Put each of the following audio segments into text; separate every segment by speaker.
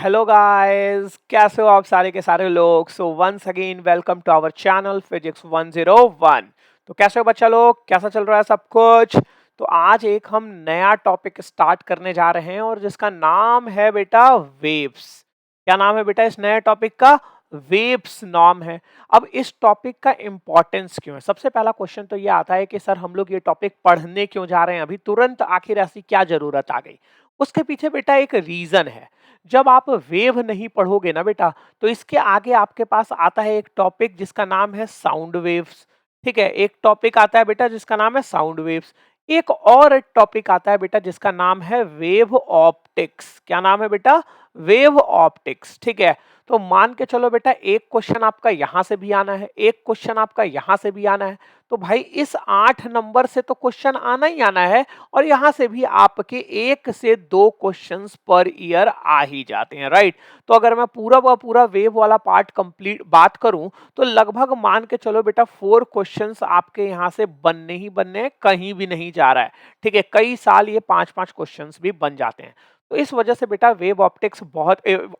Speaker 1: Hello guys, कैसे हो आप सारे के सारे लोग। So once again welcome to our channel physics 101। तो कैसे हो बच्चा लोग, कैसा चल रहा है सब कुछ। तो आज एक हम नया टॉपिक स्टार्ट करने जा रहे हैं और जिसका नाम है बेटा वेव्स। क्या नाम है बेटा इस नए टॉपिक का? वेव्स नाम है। अब इस टॉपिक का इंपॉर्टेंस क्यों है, सबसे पहला क्वेश्चन तो ये आता है कि सर हम लोग ये टॉपिक पढ़ने क्यों जा रहे हैं अभी तुरंत, आखिर ऐसी क्या जरूरत आ गई। उसके पीछे बेटा एक रीजन है। जब आप वेव नहीं पढ़ोगे ना बेटा, तो इसके आगे आपके पास आता है एक टॉपिक जिसका नाम है साउंड वेव्स। ठीक है, एक टॉपिक आता है बेटा जिसका नाम है साउंड वेव्स। एक और टॉपिक आता है बेटा जिसका नाम है वेव ऑप्टिक्स। क्या नाम है बेटा? Wave optics. ठीक है, तो मान के चलो बेटा एक क्वेश्चन आपका यहां से भी आना है, एक क्वेश्चन आपका यहां से भी आना है। तो भाई इस 8 नंबर से तो क्वेश्चन आना ही आना है, और यहां से भी आपके 1 से 2 क्वेश्चंस पर ईयर आ ही जाते हैं, राइट। तो अगर मैं पूरा का पूरा वेव वाला पार्ट कंप्लीट बात करूं, तो लगभग मान के चलो बेटा 4 क्वेश्चंस आपके यहां से बनने ही बनने हैं, कहीं भी नहीं जा रहा है। ठीक है, कई साल ये 5-5 क्वेश्चंस भी बन जाते हैं। तो इस वजह से बेटा वेव ऑप्टिक्स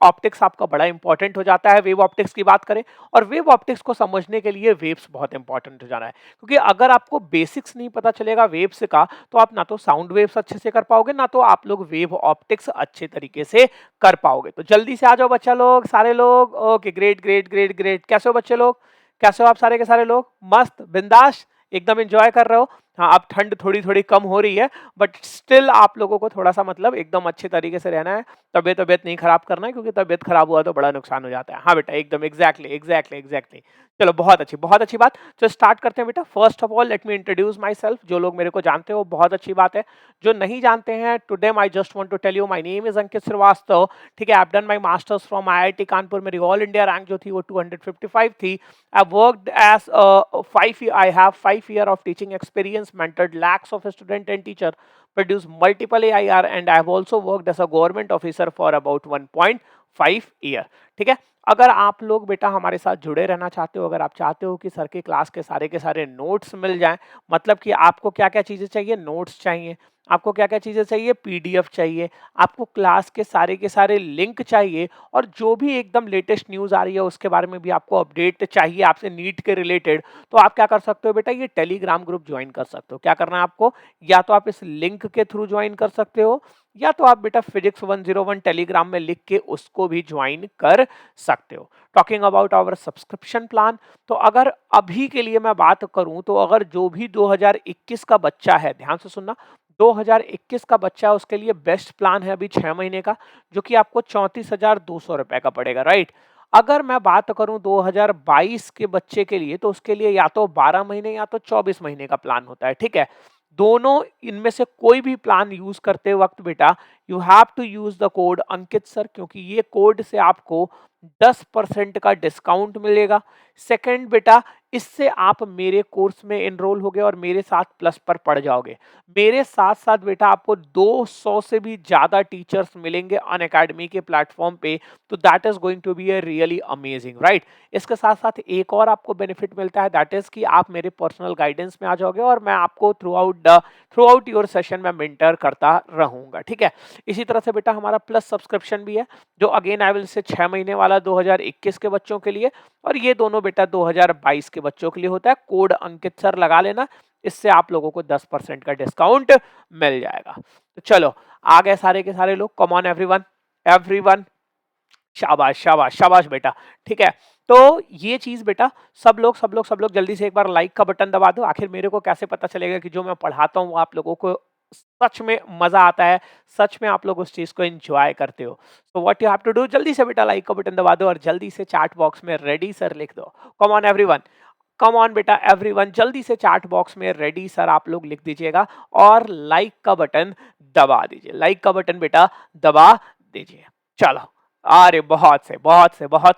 Speaker 1: ऑप्टिक्स आपका बड़ा इंपॉर्टेंट हो जाता है। वेव ऑप्टिक्स की बात करें, और वेव ऑप्टिक्स को समझने के लिए वेव्स बहुत इंपॉर्टेंट हो जा रहा है, क्योंकि अगर आपको बेसिक्स नहीं पता चलेगा वेव्स का, तो आप ना तो साउंड वेव्स अच्छे से कर पाओगे, ना तो आप लोग वेव ऑप्टिक्स अच्छे तरीके से कर पाओगे। तो जल्दी से आ जाओ बच्चा लोग, सारे लोग। Okay, great great great great. कैसे हो बच्चे लोग, कैसे हो आप सारे के सारे लोग? मस्त बिंदास एकदम एंजॉय कर रहे हो। हाँ, अब ठंड थोड़ी थोड़ी कम हो रही है, बट स्टिल आप लोगों को थोड़ा सा मतलब एकदम अच्छे तरीके से रहना है। तबियत नहीं खराब करना है, क्योंकि तबियत खराब हुआ तो बड़ा नुकसान हो जाता है। हाँ बेटा, एकदम एग्जैक्टली एग्जैक्टली एग्जैक्टली। चलो, बहुत अच्छी बात। तो स्टार्ट करते हैं बेटा। First of all let me introduce my self. जो लोग मेरे को जानते हो बहुत अच्छी बात है, जो नहीं जानते हैं, today I just want to tell you my name is Ankit Srivastava. ठीक है, I have done my masters from IIT Kanpur. मेरी ऑल इंडिया रैंक जो थी वो 255 थी। I worked as 5 I have 5 year of teaching experience, mentored lakhs of student and teacher, produced multiple AIR, and I have also worked as a government officer for about 1.5 year। ठीक है, अगर आप लोग बेटा हमारे साथ जुड़े रहना चाहते हो, अगर आप चाहते हो कि सर के क्लास के सारे नोट्स मिल जाएं, मतलब कि आपको क्या क्या चीजें चाहिए, नोट्स चाहिए, आपको क्या क्या चीजें चाहिए, पीडीएफ चाहिए, आपको क्लास के सारे लिंक चाहिए, और जो भी एकदम लेटेस्ट न्यूज आ रही है उसके बारे में भी आपको अपडेट चाहिए आपसे नीट के रिलेटेड, तो आप क्या कर सकते हो बेटा, ये टेलीग्राम ग्रुप ज्वाइन कर सकते हो। क्या करना है आपको, या तो आप इस लिंक के थ्रू ज्वाइन कर सकते हो, या तो आप बेटा फिजिक्स 101 टेलीग्राम में लिख के उसको भी ज्वाइन कर सकते हो। Talking about our subscription plan, तो अगर अभी के लिए मैं बात करूं, तो अगर जो भी 2021 का बच्चा है, ध्यान से सुनना, 2021 का बच्चा है, उसके लिए बेस्ट प्लान है अभी 6 महीने का, जो कि आपको 34,200 रुपए का पड़ेगा, राइट। अगर मैं बात करूं 2022 के बच्चे के लिए, तो उसके लिए या तो 12 महीने या तो 24 महीने का प्लान होता है। ठीक है, दोनों इनमें से कोई भी प्लान यूज करते वक्त बेटा you have to use the code Ankit sir, क्योंकि ये कोड से आपको 10% का डिस्काउंट मिलेगा। सेकंड बेटा, इससे आप मेरे कोर्स में एनरोल होगे और मेरे साथ प्लस पर पढ़ जाओगे। मेरे साथ साथ बेटा आपको 200 से भी ज्यादा टीचर्स मिलेंगे अनअकैडमी के प्लेटफॉर्म पे, तो that is going to be a really amazing, right. इसके साथ साथ एक और आपको बेनिफिट मिलता है, दैट इज कि आप मेरे पर्सनल गाइडेंस में आ जाओगे, और मैं आपको थ्रू आउट योर सेशन में मेंटर करता रहूंगा। ठीक है, इसी तरह से बेटा हमारा प्लस सब्सक्रिप्शन भी है, जो अगेन आई विल से 6 महीने वाला 2021 के बच्चों के लिए, और ये दोनों बेटा 2022 के बच्चों के लिए होता है। कोड अंकित सर लगा लेना, इससे आप लोगों को 10% का डिस्काउंट मिल जाएगा। तो चलो, आ गए सारे के सारे लोग। कम ऑन एवरीवन, एवरीवन, शाबाश शाबाश शाबाश बेटा। ठीक है, तो ये चीज बेटा सब लोग जल्दी से एक बार लाइक का बटन दबा दो। आखिर मेरे को कैसे पता चलेगा कि जो मैं पढ़ाता हूँ आप लोगों को सच में मजा आता है, सच में आप लोग उस चीज को एंजॉय करते हो। So what you have to do, जल्दी से बेटा लाइक का बटन दबा दो, और जल्दी से चैट बॉक्स में रेडी सर लिख दो। Come on everyone, come on बेटा एवरीवन, जल्दी से चैट बॉक्स में रेडी सर आप लोग लिख दीजिएगा, और लाइक का बटन दबा दीजिए, लाइक का बटन बेटा दबा दीजिए। चलो, अरे बहुत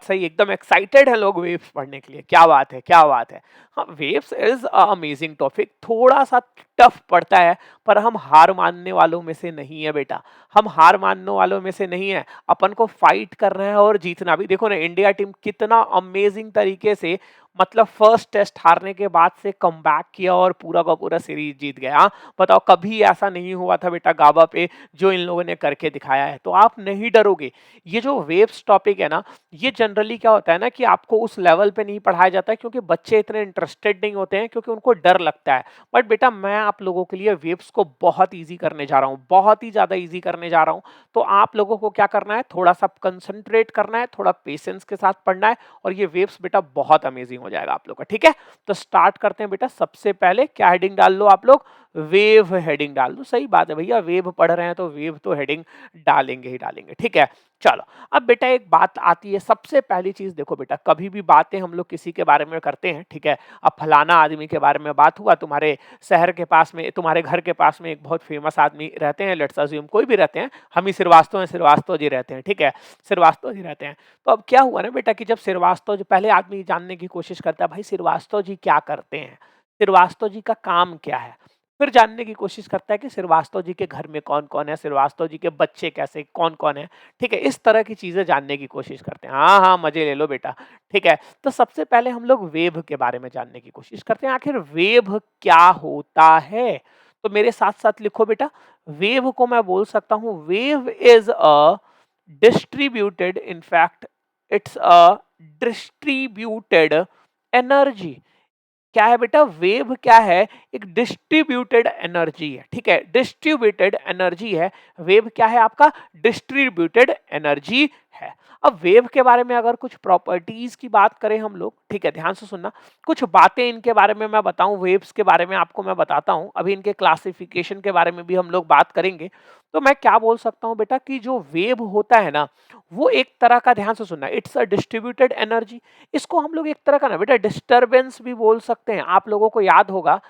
Speaker 1: सही, एकदम एक्साइटेड है लोग वेव्स पढ़ने के लिए। क्या बात है, क्या बात है। हाँ, वेव्स इज अमेजिंग टॉपिक, थोड़ा सा टफ पड़ता है, पर हम हार मानने वालों में से नहीं है बेटा, हम हार मानने वालों में से नहीं है। अपन को फाइट करना है और जीतना भी। देखो ना, इंडिया टीम कितना अमेजिंग तरीके से मतलब फर्स्ट टेस्ट हारने के बाद से कमबैक किया और पूरा का पूरा सीरीज जीत गया। हाँ, बताओ कभी ऐसा नहीं हुआ था बेटा गाबा पे जो इन लोगों ने करके दिखाया है। तो आप नहीं डरोगे। ये जो वेव्स टॉपिक है ना, ये जनरली क्या होता है ना कि आपको उस लेवल पे नहीं पढ़ाया जाता है क्योंकि बच्चे इतने इंटरेस्टेड नहीं होते हैं, क्योंकि उनको डर लगता है। बट बेटा मैं आप लोगों के लिए वेव्स को बहुत ईजी करने जा रहा हूँ, बहुत ही ज्यादा ईजी करने जा रहा हूँ। तो आप लोगों को क्या करना है, थोड़ा सा कंसंट्रेट करना है, थोड़ा पेशेंस के साथ पढ़ना है, और ये वेव्स बेटा बहुत अमेजिंग हो जाएगा आप लोग का। ठीक है, तो स्टार्ट करते हैं बेटा। सबसे पहले क्या हेडिंग डाल लो आप लोग, वेव हेडिंग डाल दो। सही बात है भैया, वेव पढ़ रहे हैं तो वेव तो हेडिंग डालेंगे ही डालेंगे। ठीक है, चलो। अब बेटा एक बात आती है, सबसे पहली चीज देखो बेटा, कभी भी बातें हम लोग किसी के बारे में करते हैं, ठीक है, अब फलाना आदमी के बारे में बात हुआ, तुम्हारे शहर के पास में, तुम्हारे घर के पास में एक बहुत फेमस आदमी रहते हैं, लेट्स अज्यूम कोई भी रहते हैं, हम ही श्रीवास्तव हैं, श्रीवास्तव जी रहते हैं, ठीक है, श्रीवास्तव जी रहते हैं। तो अब क्या हुआ ना बेटा कि जब श्रीवास्तव जी, पहले आदमी जानने की कोशिश करता है भाई श्रीवास्तव जी क्या करते हैं, श्रीवास्तव जी का काम क्या है, फिर जानने की कोशिश करता है कि श्रीवास्तव जी के घर में कौन कौन है, श्रीवास्तव जी के बच्चे कैसे कौन कौन है। ठीक है, इस तरह की चीजें जानने की कोशिश करते हैं। हाँ हाँ, मजे ले लो बेटा। ठीक है, तो सबसे पहले हम लोग वेव के बारे में जानने की कोशिश करते हैं, आखिर वेव क्या होता है। तो मेरे साथ साथ लिखो बेटा, वेव को मैं बोल सकता हूं, wave is a distributed, in fact it's a distributed energy. क्या है बेटा, वेव क्या है, एक डिस्ट्रीब्यूटेड एनर्जी है। ठीक है, डिस्ट्रीब्यूटेड एनर्जी है। वेव क्या है आपका, डिस्ट्रीब्यूटेड एनर्जी है। अब वेव के बारे में अगर कुछ प्रॉपर्टीज की बात करें हम लोग, ठीक है, ध्यान से सुनना, कुछ बातें इनके बारे में मैं बताऊं, वेव्स के बारे में आपको मैं बताता हूं, अभी इनके क्लासिफिकेशन के बारे में भी हम लोग बात करेंगे। तो मैं क्या बोल सकता हूं बेटा कि जो वेव होता है ना, वो एक तरह का, ध्यान से सुनना, इट्स अ डिस्ट्रीब्यूटेड एनर्जी। इसको हम लोग एक तरह का ना बेटा डिस्टरबेंस भी बोल सकते हैं। आप लोगों को याद होगा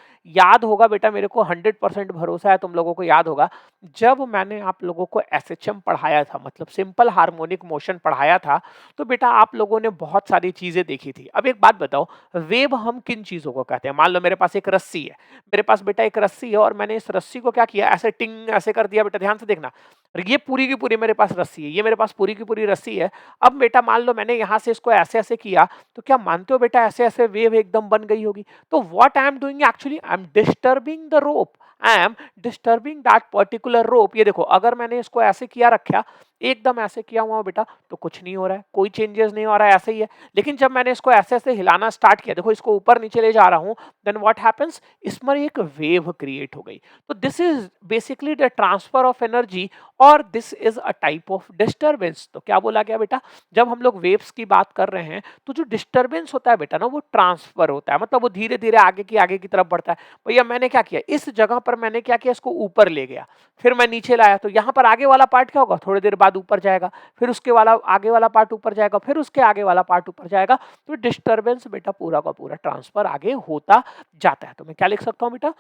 Speaker 1: बेटा, मेरे को 100% भरोसा है तुम लोगों को याद होगा, जब मैंने आप लोगों को एसएचएम पढ़ाया था, मतलब सिंपल हार्मोनिक मोशन पढ़ाया था, तो बेटा आप लोगों ने बहुत सारी चीजें देखी थी। अब एक बात बताओ, वेव हम किन चीजों को कहते हैं। मान लो मेरे पास एक रस्सी है, मेरे पास बेटा एक रस्सी है, और मैंने इस रस्सी को क्या किया, ऐसे टिंग ऐसे कर दिया। बेटा ध्यान से देखना, ये पूरी की पूरी मेरे पास रस्सी है, ये मेरे पास पूरी की पूरी रस्सी है। अब बेटा मान लो मैंने यहां से इसको ऐसे ऐसे किया, तो क्या मानते हो बेटा ऐसे ऐसे वेव एकदम बन गई होगी। तो what I am doing, actually I am disturbing the rope, I am disturbing that particular rope. ये देखो, अगर मैंने इसको ऐसे किया रखा, एकदम ऐसे किया हुआ बेटा, तो कुछ नहीं हो रहा है, कोई चेंजेस नहीं हो रहा है, ऐसे ही है। लेकिन जब मैंने इसको ऐसे ऐसे हिलाना स्टार्ट किया, देखो इसको ऊपर नीचे ले जा रहा हूं, देन व्हाट हैपेंस, इसमें एक वेव क्रिएट हो गई। तो this is basically the transfer of energy, और this is a type of disturbance. तो क्या बोला गया बेटा, जब हम लोग वेव्स की बात कर रहे हैं, तो जो डिस्टर्बेंस होता है बेटा ना, वो ट्रांसफर होता है, मतलब वो धीरे धीरे आगे की तरफ बढ़ता है। भैया मैंने क्या किया, इस जगह पर मैंने क्या किया, इसको ऊपर ले गया, फिर मैं नीचे लाया, तो यहाँ पर आगे वाला पार्ट क्या होगा, थोड़ी देर बाद ऊपर जाएगा, फिर उसके वाला आगे वाला पार्ट ऊपर जाएगा, फिर उसके आगे वाला पार्ट ऊपर जाएगा। तो डिस्टर्बेंस बेटा पूरा का पूरा ट्रांसफर आगे होता जाता है। तो मैं क्या लिख सकता हूँ बेटा,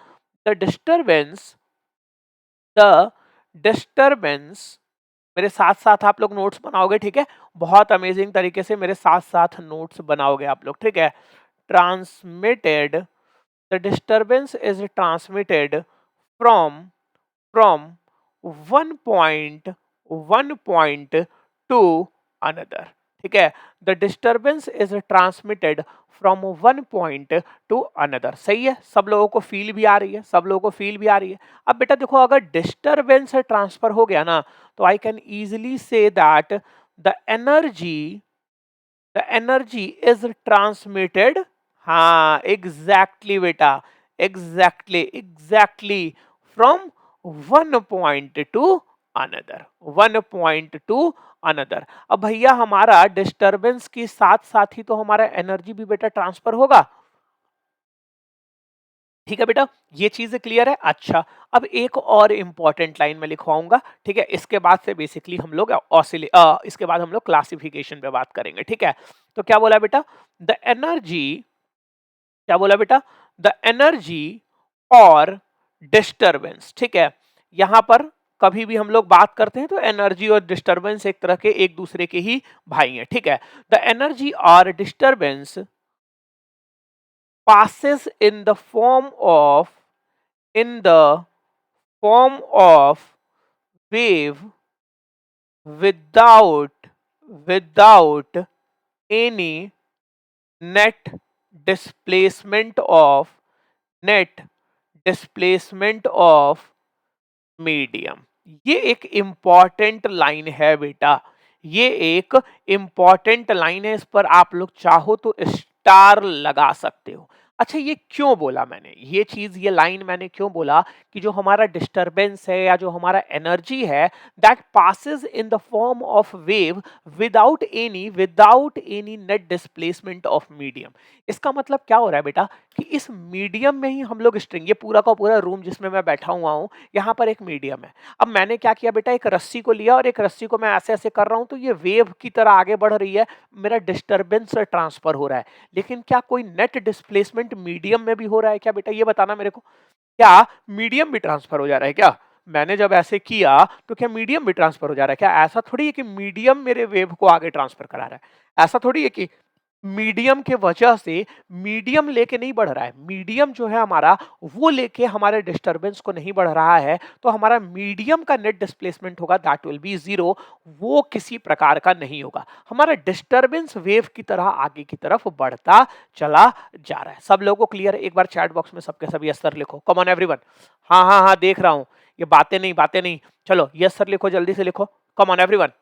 Speaker 1: द डिस्टर्बेंस, द डिस्टर्बेंस, मेरे साथ साथ आप लोग नोट्स बनाओगे, ठीक है, बहुत अमेजिंग तरीके से मेरे साथ साथ नोट्स बनाओगे आप लोग, ठीक है। Transmitted, the disturbance is transmitted from from one point two another. ठीक है, the disturbance is transmitted from one point two another. सही है, सब लोगों को फील भी आ रही है, सब लोगों को फील भी आ रही है। अब बेटा देखो, अगर डिस्टर्बेंस ट्रांसफर हो गया ना, तो I can easily say that the energy, the energy is transmitted, हाँ एग्जैक्टली बेटा, exactly from one point two another, one point two another. अब भैया हमारा डिस्टरबेंस के साथ साथ ही तो हमारा एनर्जी भी बेटा ट्रांसफर होगा। ठीक है बेटा, ये चीज क्लियर है। अच्छा, अब एक और इंपॉर्टेंट लाइन में लिखवाऊंगा, ठीक है, इसके बाद से बेसिकली हम लोग इसके बाद हम लोग क्लासिफिकेशन पे बात करेंगे। ठीक है, तो क्या बोला बेटा, द एनर्जी, क्या बोला बेटा, द एनर्जी और डिस्टरबेंस। ठीक है, यहां पर कभी भी हम लोग बात करते हैं तो एनर्जी और डिस्टरबेंस एक तरह के एक दूसरे के ही भाई हैं। ठीक है, द एनर्जी और disturbance passes in the form of wave without any net displacement of net displacement of medium. ये एक इंपॉर्टेंट लाइन है बेटा, ये एक इंपॉर्टेंट लाइन है, इस पर आप लोग चाहो तो स्टार लगा सकते हो। अच्छा, ये क्यों बोला मैंने ये चीज, ये लाइन मैंने क्यों बोला कि जो हमारा डिस्टरबेंस है या जो हमारा एनर्जी है that passes in the form of wave without any net displacement of medium. इसका मतलब क्या हो रहा है बेटा कि इस मीडियम में ही हम लोग स्ट्रिंग, ये पूरा का पूरा रूम जिसमें मैं बैठा हुआ हूं, यहाँ पर एक मीडियम है। अब मैंने क्या किया बेटा, एक रस्सी को लिया और एक रस्सी को मैं ऐसे ऐसे कर रहा हूं तो ये वेव की तरह आगे बढ़ रही है, मेरा डिस्टरबेंस ट्रांसफर हो रहा है। लेकिन क्या कोई नेट डिस्प्लेसमेंट मीडियम में भी हो रहा है क्या बेटा, ये बताना मेरे को। क्या मीडियम भी ट्रांसफर हो जा रहा है क्या? मैंने जब ऐसे किया तो क्या मीडियम भी ट्रांसफर हो जा रहा है क्या? ऐसा थोड़ी है कि मीडियम मेरे वेव को आगे ट्रांसफर करा रहा है, ऐसा थोड़ी है कि मीडियम के वजह से मीडियम लेके नहीं बढ़ रहा है, मीडियम जो है हमारा वो लेके हमारे डिस्टरबेंस को नहीं बढ़ रहा है, तो हमारा मीडियम का नेट डिस्प्लेसमेंट होगा दैट विल बी जीरो, वो किसी प्रकार का नहीं होगा, हमारा डिस्टरबेंस वेव की तरह आगे की तरफ बढ़ता चला जा रहा है। सब लोगों को क्लियर है? एक बार चैट बॉक्स में सबके सब यस सर लिखो, कम ऑन एवरीवन। हाँ हाँ हाँ, देख रहा हूं, ये बातें नहीं, चलो यस सर लिखो, जल्दी से लिखो, कम ऑन एवरीवन।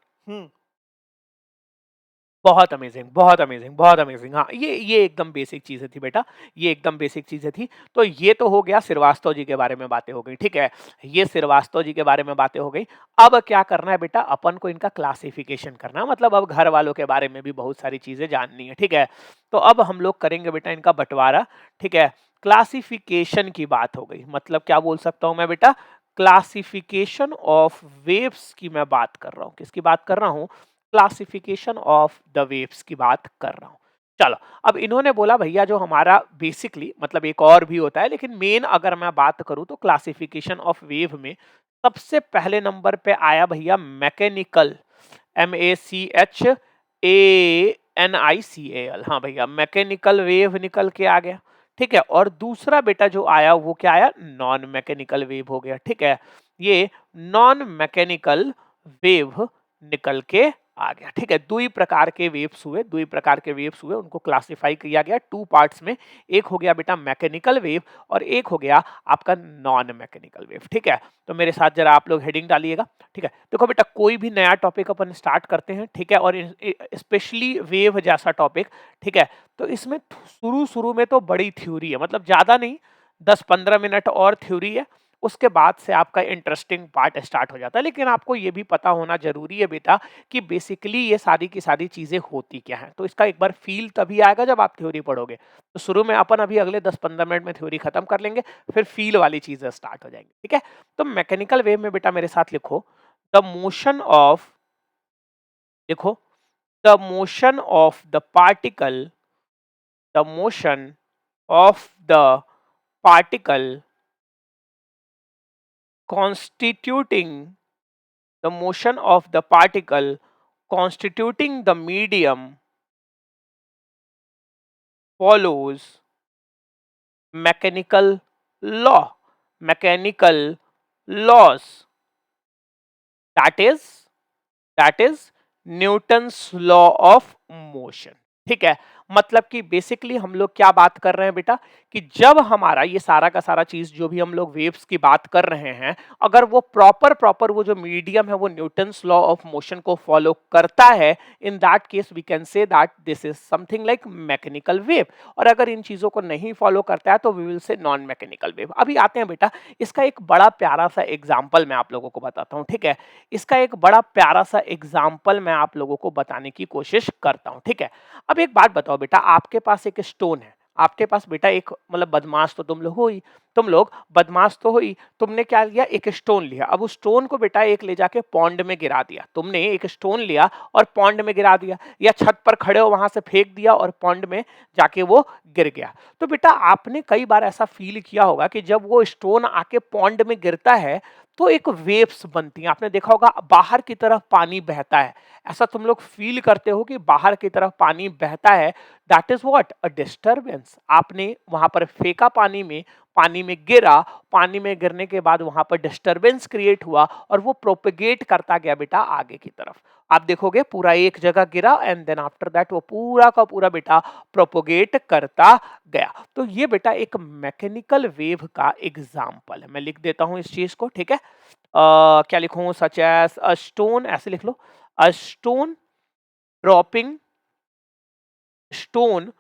Speaker 1: बहुत अमेजिंग, बहुत अमेजिंग, बहुत अमेजिंग। हाँ, ये एकदम बेसिक चीजें थी बेटा, ये एकदम बेसिक चीजें थी। तो ये तो हो गया श्रीवास्तव जी के बारे में बातें हो गई, ठीक है, ये श्रीवास्तव जी के बारे में बातें हो गई। अब क्या करना है बेटा, अपन को इनका क्लासिफिकेशन करना, मतलब अब घर वालों के बारे में भी बहुत सारी चीजें जाननी है, ठीक है। तो अब हम लोग करेंगे बेटा इनका बंटवारा, ठीक है। क्लासिफिकेशन की बात हो गई, मतलब क्या बोल सकता हूं मैं बेटा, क्लासिफिकेशन ऑफ वेव्स की मैं बात कर रहा हूं। किसकी बात कर रहा हूं? क्लासिफिकेशन ऑफ द वेव्स की बात कर रहा हूं। चलो, अब इन्होंने बोला भैया जो हमारा बेसिकली, मतलब एक और भी होता है लेकिन मेन अगर मैं बात करूं तो क्लासिफिकेशन ऑफ वेव में सबसे पहले नंबर पे आया भैया मैकेनिकल, MACHANICAL। हाँ भैया, मैकेनिकल वेव निकल के आ गया, ठीक है। और दूसरा बेटा जो आया वो क्या आया, नॉन मैकेनिकल वेव हो गया, ठीक है। ये नॉन मैकेनिकल वेव निकल के आ गया, ठीक है। दो ही प्रकार के वेव्स हुए, दो ही प्रकार के वेव्स हुए, उनको क्लासिफाई किया गया टू पार्ट्स में। एक हो गया बेटा मैकेनिकल वेव और एक हो गया आपका नॉन मैकेनिकल वेव, ठीक है। तो मेरे साथ जरा आप लोग हेडिंग डालिएगा, ठीक है। देखो बेटा, कोई भी नया टॉपिक अपन स्टार्ट करते हैं, ठीक है, और स्पेशली वेव जैसा टॉपिक, ठीक है, तो इसमें शुरू शुरू में तो बड़ी थ्योरी है, मतलब ज्यादा नहीं, 10-15 मिनट और थ्योरी है, उसके बाद से आपका इंटरेस्टिंग पार्ट स्टार्ट हो जाता है। लेकिन आपको ये भी पता होना जरूरी है बेटा कि बेसिकली ये सारी की सारी चीजें होती क्या हैं, तो इसका एक बार फील तभी आएगा जब आप थ्योरी पढ़ोगे। तो शुरू में अपन अभी अगले 10-15 मिनट में थ्योरी खत्म कर लेंगे, फिर फील वाली चीजें स्टार्ट हो जाएंगी, ठीक है। तो मैकेनिकल वेव में बेटा मेरे साथ लिखो, द मोशन ऑफ, देखो, the motion of the particle, the motion of the particle constituting the motion of the particle constituting the medium follows mechanical law, mechanical laws, that is Newton's law of motion, ठीक है। मतलब कि basically हम लोग क्या बात कर रहे हैं बेटा कि जब हमारा ये सारा का सारा चीज जो भी हम लोग वेव्स की बात कर रहे हैं, अगर वो प्रॉपर वो जो मीडियम है वो न्यूटन्स लॉ ऑफ मोशन को फॉलो करता है, in that case we can say that this is something like mechanical wave. और अगर इन चीजों को नहीं फॉलो करता है तो we will say non mechanical wave. अभी आते हैं बेटा, इसका एक बड़ा प्यारा सा एग्जाम्पल मैं आप लोगों को बताता हूँ, ठीक है। इसका एक बड़ा प्यारा सा एग्जाम्पल मैं आप लोगों को बताने की कोशिश करता हूँ, ठीक है। अब एक बात बताओ बेटा, आपके पास एक स्टोन है, आपके पास बेटा एक, मतलब बदमाश तो तुम लोग हो ही, तुम लोग बदमाश तो हो ही, तुमने क्या लिया, एक स्टोन लिया। अब उस स्टोन को बेटा एक ले जाके पॉन्ड में गिरा दिया, तुमने एक स्टोन लिया और पॉन्ड में गिरा दिया, या छत पर खड़े हो वहां से फेंक दिया और पॉन्ड में जाके वो गिर गया। तो बेटा आपने कई बार ऐसा फील किया होगा कि जब वो स्टोन आके पॉन्ड में गिरता है तो एक वेव्स बनती हैं, आपने देखा होगा बाहर की तरफ पानी बहता है, ऐसा तुम लोग फील करते हो कि बाहर की तरफ पानी बहता है, that is what, a disturbance. आपने वहां पर फेंका पानी में, पानी में गिरा, पानी में गिरने के बाद वहां पर डिस्टरबेंस क्रिएट हुआ और वो प्रोपेगेट करता गया बेटा आगे की तरफ। आप देखोगे पूरा एक जगह गिरा एंड देन आफ्टर दैट वो पूरा का पूरा बेटा प्रोपोगेट करता गया। तो ये बेटा एक मैकेनिकल वेव का एग्जाम्पल है। मैं लिख देता हूं इस चीज को, ठीक है। क्या लिखूं, सच एज अ स्टोन, ऐसे लिख लो, a dropping stone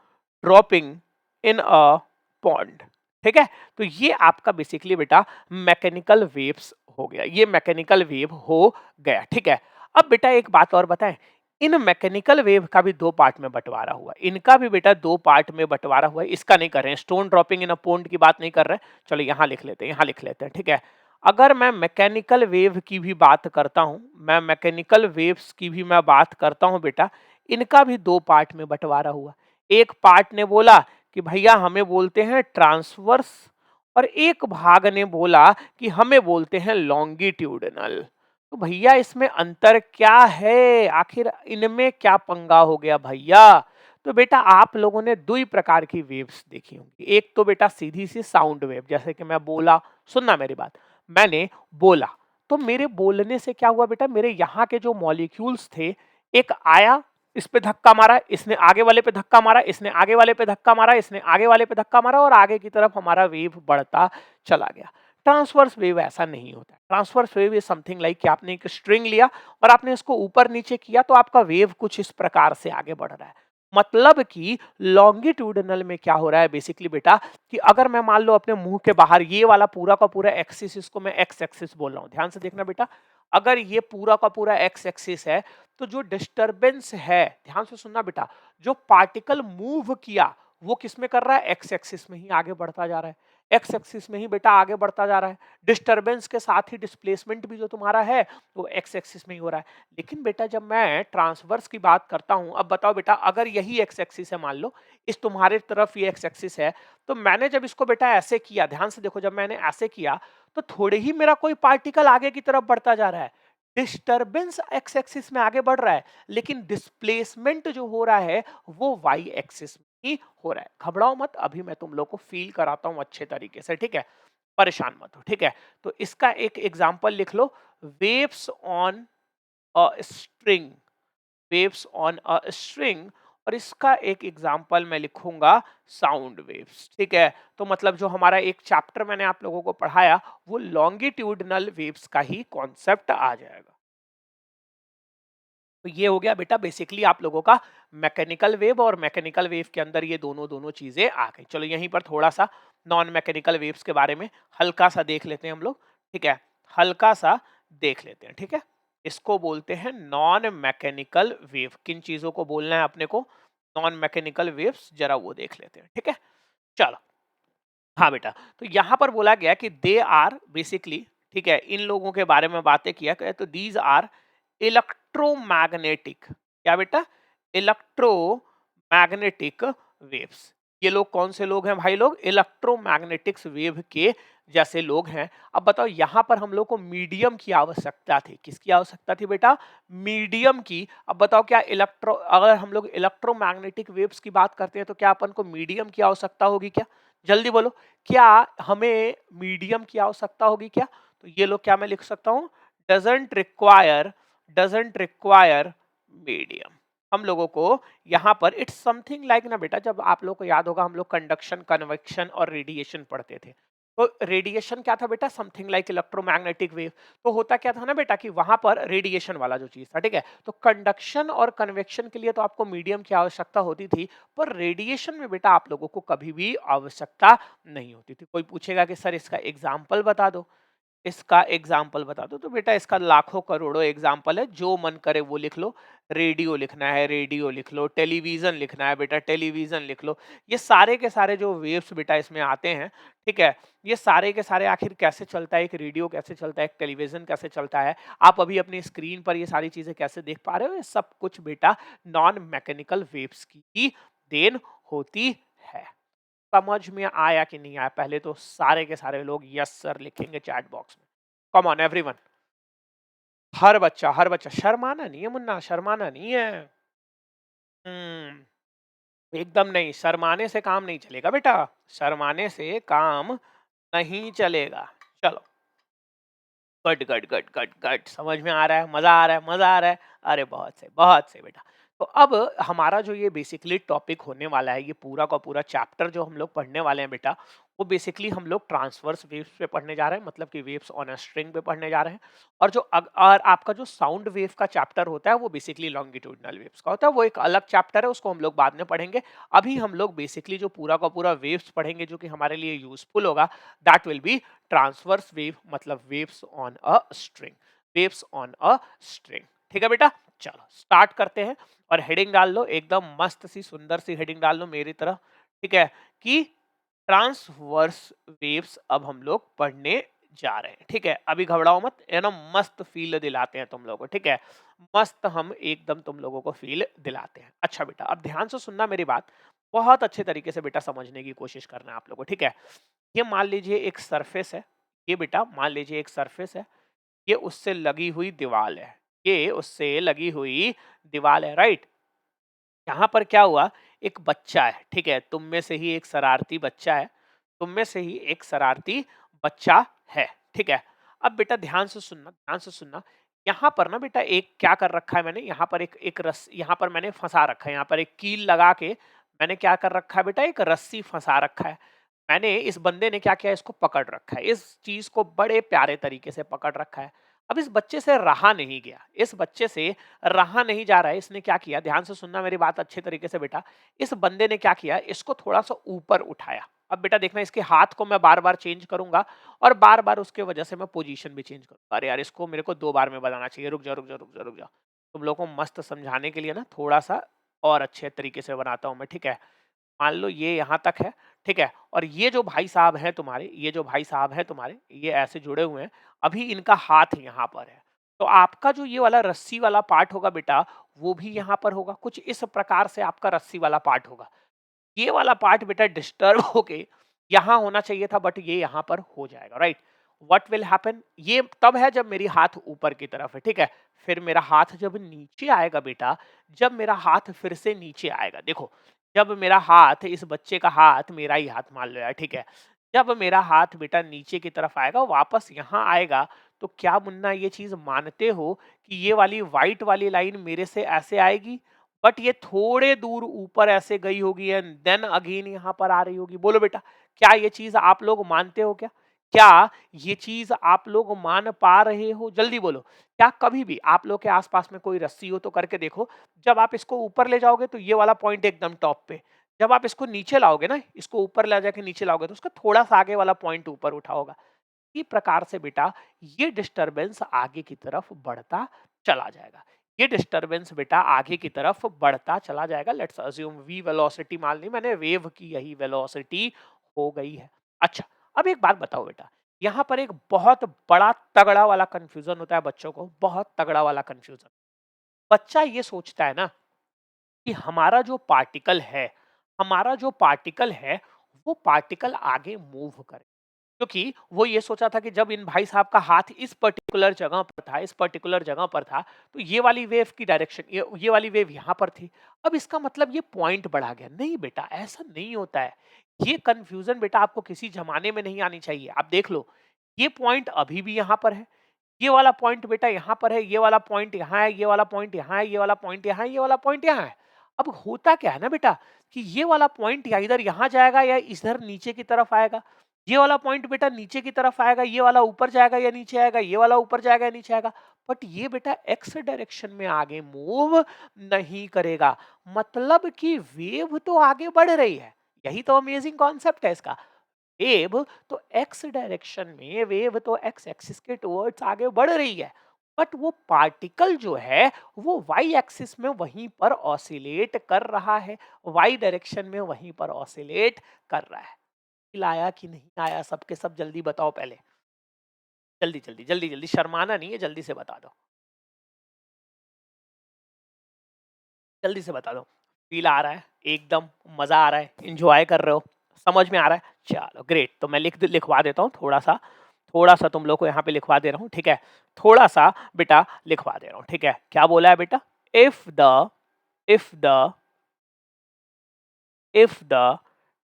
Speaker 1: dropping in a pond, ठीक है। तो ये आपका बेसिकली बेटा मैकेनिकल वेव्स हो गया, ये मैकेनिकल वेव हो गया, ठीक है। अब बेटा एक बात और बताएं, इन मैकेनिकल वेव का भी दो पार्ट में बंटवारा हुआ है, इनका भी बेटा दो पार्ट में बंटवारा हुआ है। इसका नहीं कर रहे हैं, stone dropping in a pond की बात नहीं कर रहे हैं। चलो यहां लिख लेते हैं, यहां लिख लेते हैं, ठीक है। अगर मैं मैकेनिकल वेव की भी बात करता हूं, मैं मैकेनिकल वेव्स की भी मैं बात करता हूं बेटा, इनका भी दो पार्ट में बंटवारा हुआ। एक पार्ट ने बोला कि भैया हमें बोलते हैं ट्रांसवर्स, और एक भाग ने बोला कि हमें बोलते हैं लॉन्गिट्यूडनल। तो भैया इसमें अंतर क्या है, आखिर इनमें क्या पंगा हो गया भैया। तो बेटा आप लोगों ने दो ही प्रकार की वेव्स देखी होंगी। एक तो बेटा सीधी सी साउंड वेव, जैसे कि मैं बोला, सुनना मेरी बात, मैंने बोला तो मेरे बोलने से क्या हुआ बेटा, मेरे यहाँ के जो मॉलिक्यूल्स थे, एक आया, इस पे धक्का मारा, इसने आगे वाले पे धक्का मारा, इसने आगे वाले पे धक्का मारा, इसने आगे वाले पे धक्का मारा, और आगे की तरफ हमारा वेव बढ़ता चला गया। ट्रांसवर्स वेव ऐसा नहीं होता। Transverse wave is something like कि आपने एक स्ट्रिंग लिया और आपने इसको ऊपर नीचे किया तो आपका वेव कुछ इस प्रकार से आगे बढ़ रहा है। मतलब कि लॉन्गिट्यूडनल में क्या हो रहा है बेसिकली बेटा, कि अगर मैं मान लो अपने मुंह के बाहर ये वाला पूरा का पूरा एक्सिस, इसको मैं एक्स एक्सिस बोल रहा हूं, ध्यान से देखना बेटा, अगर ये पूरा का पूरा एक्स एक्सिस है तो जो डिस्टरबेंस है, ध्यान से सुनना बेटा, जो पार्टिकल मूव किया वो किस में कर रहा है, एक्स एक्सिस में ही आगे बढ़ता जा रहा है, एक्स एक्सिस में ही बेटा आगे बढ़ता जा रहा है। डिस्टरबेंस के साथ ही डिस्प्लेसमेंट भी जो तुम्हारा है वो एक्स एक्सिस में ही हो रहा है। लेकिन बेटा जब मैं ट्रांसवर्स की बात करता हूं, अब बताओ बेटा, अगर यही एक्स एक्सिस है, मान लो इस तुम्हारे तरफ ये एक्स एक्सिस है, तो मैंने जब इसको बेटा ऐसे किया, ध्यान से देखो, जब मैंने ऐसे किया तो थोड़े ही मेरा कोई पार्टिकल आगे की तरफ बढ़ता जा रहा है, डिस्टरबेंस एक्स एक्सिस में आगे बढ़ रहा है, लेकिन डिस्प्लेसमेंट जो हो रहा है वो वाई एक्सिस में ही हो रहा है। घबराओ मत, अभी मैं तुम लोग को फील कराता हूं अच्छे तरीके से, ठीक है, परेशान मत हो, ठीक है। तो इसका एक एग्जांपल लिख लो, waves on a string, waves on a string, और इसका एक एग्जांपल मैं लिखूंगा साउंड वेव्स, ठीक है। तो मतलब जो हमारा एक चैप्टर मैंने आप लोगों को पढ़ाया वो लॉन्गिट्यूडनल वेव्स का ही कॉन्सेप्ट आ जाएगा। तो ये हो गया बेटा बेसिकली आप लोगों का मैकेनिकल वेव, और मैकेनिकल वेव के अंदर ये दोनों दोनों चीजें आ गई। चलो यहीं पर थोड़ा सा नॉन मैकेनिकल वेव्स के बारे में हल्का सा देख लेते हैं हम लोग, ठीक है, हल्का सा देख लेते हैं, ठीक है। इसको बोलते हैं नॉन मैकेनिकल वेव। किन चीजों को बोलना है अपने को, नॉन मैकेनिकल वेव्स, जरा वो देख लेते हैं, ठीक है। चलो, हाँ बेटा, तो यहां पर बोला गया कि दे आर बेसिकली, ठीक है, इन लोगों के बारे में बातें किया गया, तो दीज आर इलेक्ट्रोमैग्नेटिक, क्या बेटा, इलेक्ट्रोमैग्नेटिक वेव्स। ये लोग कौन से लोग हैं भाई लोग, इलेक्ट्रोमैग्नेटिक्स वेव के जैसे लोग हैं। अब बताओ यहां पर हम लोग को मीडियम की आवश्यकता थी, किसकी आवश्यकता थी बेटा, मीडियम की। अब बताओ क्या अगर हम लोग इलेक्ट्रोमैग्नेटिक वेव्स की बात करते हैं तो क्या अपन को मीडियम की आवश्यकता होगी क्या, जल्दी बोलो, क्या हमें मीडियम की आवश्यकता होगी क्या। तो ये लोग, क्या मैं लिख सकता हूं, doesn't require, doesn't require medium. हम लोगों को यहाँ पर इट्स समथिंग लाइक ना बेटा, जब आप लोग को याद होगा हम लोग कंडक्शन, कन्वेक्शन और रेडिएशन पढ़ते थे, तो रेडिएशन क्या था बेटा, समथिंग लाइक इलेक्ट्रोमैग्नेटिक वेव। तो होता क्या था ना बेटा कि वहां पर रेडिएशन वाला जो चीज था, ठीक है, तो कंडक्शन और कन्वेक्शन के लिए तो आपको मीडियम की आवश्यकता होती थी, पर रेडिएशन में बेटा आप लोगों को कभी भी आवश्यकता नहीं होती थी। कोई पूछेगा कि सर इसका एग्जाम्पल बता दो, इसका एग्जाम्पल बता दो, तो बेटा इसका लाखों करोड़ों एग्जाम्पल है, जो मन करे वो लिख लो। रेडियो लिखना है रेडियो लिख लो, टेलीविजन लिखना है बेटा टेलीविजन लिख लो। ये सारे के सारे जो वेव्स बेटा इसमें आते हैं, ठीक है, ये सारे के सारे आखिर कैसे चलता है, एक रेडियो कैसे चलता है, एक टेलीविजन कैसे चलता है, आप अभी अपनी स्क्रीन पर ये सारी चीजें कैसे देख पा रहे हो, ये सब कुछ बेटा नॉन मैकेनिकल वेव्स की ही देन होती है। समझ में आया कि नहीं आया, पहले तो सारे के सारे लोग यस सर लिखेंगे चैट बॉक्स में। कम ऑन एवरीवन, हर बच्चा, शर्माना नहीं है मुन्ना, शर्माना नहीं है। एकदम नहीं, शर्माने से काम नहीं चलेगा बेटा, शर्माने से काम नहीं चलेगा। चलो, good good good good good, समझ में आ रहा है, मजा आ रहा है, मजा आ रहा है। अरे बहुत सही बेटा। तो अब हमारा जो ये बेसिकली टॉपिक होने वाला है, ये पूरा का पूरा चैप्टर जो हम लोग पढ़ने वाले हैं बेटा, वो बेसिकली हम लोग ट्रांसवर्स वेव्स पे पढ़ने जा रहे हैं, मतलब कि वेव्स ऑन अ स्ट्रिंग पे पढ़ने जा रहे हैं। और और आपका जो साउंड वेव का चैप्टर होता है वो बेसिकली लॉन्गिट्यूडनल वेव्स का होता है, वो एक अलग चैप्टर है, उसको हम लोग बाद में पढ़ेंगे। अभी हम लोग बेसिकली जो पूरा का पूरा वेव्स पढ़ेंगे जो कि हमारे लिए यूजफुल होगा, that will be transverse wave, मतलब waves on a string, waves on a string. ठीक है बेटा, चलो स्टार्ट करते हैं। और हेडिंग डाल लो, एकदम मस्त सी सुंदर सी हेडिंग डाल लो मेरी तरह, ठीक है, कि ट्रांसवर्स वेव्स अब हम लोग पढ़ने जा रहे हैं। ठीक है, अभी घबराओ मत, है ना, मस्त फील दिलाते हैं तुम लोगों को। ठीक है, मस्त हम एकदम तुम लोगों को फील दिलाते हैं। अच्छा बेटा, अब ध्यान से सुनना मेरी बात, बहुत अच्छे तरीके से बेटा समझने की कोशिश करना है आप लोगों को। ठीक है, ये मान लीजिए एक सरफेस है, ये बेटा मान लीजिए एक सरफेस है, ये उससे लगी हुई दीवार है, ये उससे लगी हुई दीवार है, राइट। यहाँ पर क्या हुआ, एक बच्चा है, ठीक है, तुम में से ही एक शरारती बच्चा है, तुम में से ही एक शरारती बच्चा है। ठीक है, अब बेटा ध्यान से सुनना, ध्यान से सुनना। यहाँ पर ना बेटा एक क्या कर रखा है मैंने, यहाँ पर एक एक रस यहाँ पर मैंने फंसा रखा है, यहाँ पर एक कील लगा के मैंने क्या कर रखा है बेटा, एक रस्सी फंसा रखा है। मैंने, इस बंदे ने क्या किया, इसको पकड़ रखा है, इस चीज को बड़े प्यारे तरीके से पकड़ रखा है। अब इस बच्चे से रहा नहीं गया, इस बच्चे से रहा नहीं जा रहा है, इसने क्या किया, ध्यान से सुनना मेरी बात अच्छे तरीके से बेटा। इस बंदे ने क्या किया, इसको थोड़ा सा ऊपर उठाया। अब बेटा देखना, इसके हाथ को मैं बार बार चेंज करूंगा और बार बार उसके वजह से मैं पोजीशन भी चेंज करूंगा। अरे यार, इसको मेरे को 2 बार में बताना चाहिए, रुक जा रुक जा रुक जा रुक जा। तुम लोगों को मस्त समझाने के लिए ना थोड़ा सा और अच्छे तरीके से बनाता हूं मैं। ठीक है, मान लो ये यहाँ तक है, ठीक है, और ये जो भाई साहब हैं तुम्हारे, ये जो भाई साहब हैं तुम्हारे, ये ऐसे जुड़े हुए हैं, अभी इनका हाथ यहाँ पर है। तो आपका जो ये वाला रस्सी वाला पार्ट होगा बेटा, वो भी यहाँ पर होगा, कुछ इस प्रकार से आपका रस्सी वाला पार्ट होगा। ये वाला पार्ट बेटा डिस्टर्ब होके यहाँ होना चाहिए था, बट ये यहाँ पर हो जाएगा, राइट। व्हाट विल हैपन, ये तब है जब मेरी हाथ ऊपर की तरफ है, ठीक है। फिर मेरा हाथ जब नीचे आएगा बेटा, जब मेरा हाथ फिर से नीचे आएगा, देखो, जब मेरा हाथ, इस बच्चे का हाथ मेरा ही हाथ मान लो यार, ठीक है, जब मेरा हाथ बेटा नीचे की तरफ आएगा, वापस यहाँ आएगा, तो क्या मुन्ना ये चीज मानते हो कि ये वाली व्हाइट वाली लाइन मेरे से ऐसे आएगी, बट ये थोड़े दूर ऊपर ऐसे गई होगी एंड देन अगेन यहाँ पर आ रही होगी। बोलो बेटा, क्या ये चीज आप लोग मानते हो क्या, क्या ये चीज आप लोग मान पा रहे हो, जल्दी बोलो। क्या कभी भी आप लोग के आसपास में कोई रस्सी हो तो करके देखो, जब आप इसको ऊपर ले जाओगे तो ये वाला पॉइंट एकदम टॉप पे, जब आप इसको नीचे लाओगे ना, इसको ऊपर ले जाके नीचे लाओगे तो उसका थोड़ा सा आगे वाला पॉइंट ऊपर उठा होगा। इसी प्रकार से बेटा ये डिस्टरबेंस आगे की तरफ बढ़ता चला जाएगा, ये डिस्टरबेंस बेटा आगे की तरफ बढ़ता चला जाएगा। लेट्स अज्यूम वी वेलोसिटी मान ली मैंने, वेव की यही वेलोसिटी हो गई है। अच्छा, अब एक बात बताओ बेटा, यहाँ पर एक बहुत बड़ा तगड़ा वाला कंफ्यूजन होता है बच्चों को, बहुत तगड़ा वाला कंफ्यूजन। बच्चा ये सोचता है ना कि हमारा जो पार्टिकल है, हमारा जो पार्टिकल है, वो पार्टिकल आगे मूव करे, क्योंकि वो ये सोचा था कि जब इन भाई साहब का हाथ इस पर्टिकुलर जगह पर था, इस पर्टिकुलर जगह पर था, तो ये वाली वेव की डायरेक्शन, ये वाली वेव यहाँ पर थी। अब इसका मतलब ये पॉइंट बढ़ा गया, नहीं बेटा ऐसा नहीं होता है। ये कंफ्यूजन बेटा आपको किसी जमाने में नहीं आनी चाहिए। आप देख लो, ये पॉइंट अभी भी यहाँ पर है, ये वाला पॉइंट बेटा यहाँ पर है, ये वाला पॉइंट यहाँ है, ये वाला पॉइंट यहाँ है, ये वाला पॉइंट यहाँ है, ये वाला पॉइंट यहाँ है। अब होता क्या है ना बेटा, कि ये वाला पॉइंट या इधर यहाँ जाएगा या इधर नीचे की तरफ आएगा। ये वाला पॉइंट बेटा नीचे की तरफ आएगा, ये वाला ऊपर जाएगा या नीचे आएगा, ये वाला ऊपर जाएगा या नीचे आएगा। बट ये बेटा एक्स डायरेक्शन में आगे मूव नहीं करेगा, मतलब कि वेव तो आगे बढ़ रही है। यही तो अमेजिंग कॉन्सेप्ट है इसका। वेव तो एक्स डायरेक्शन में, वेव तो एक्स एक्सिस के टुवर्ड्स आगे बढ़ रही है, बट वो पार्टिकल जो है वो वाई एक्सिस में वहीं पर ऑसिलेट कर रहा है, वाई डायरेक्शन में वहीं पर ऑसिलेट कर रहा है। आया कि नहीं आया, सबके सब जल्दी बताओ पहले, जल्दी जल्दी जल्दी जल्दी, शर्माना नहीं है, जल्दी से बता दो, जल्दी से बता दो। फील आ रहा है, एकदम मजा आ रहा है, इंजॉय कर रहे हो, समझ में आ रहा है, चलो ग्रेट। तो मैं लिखवा देता हूँ थोड़ा सा, थोड़ा सा तुम लोग को यहाँ पे लिखवा दे रहा हूँ, ठीक है, थोड़ा सा बेटा लिखवा दे रहा हूँ, ठीक है। क्या बोला है बेटा, if the if the if the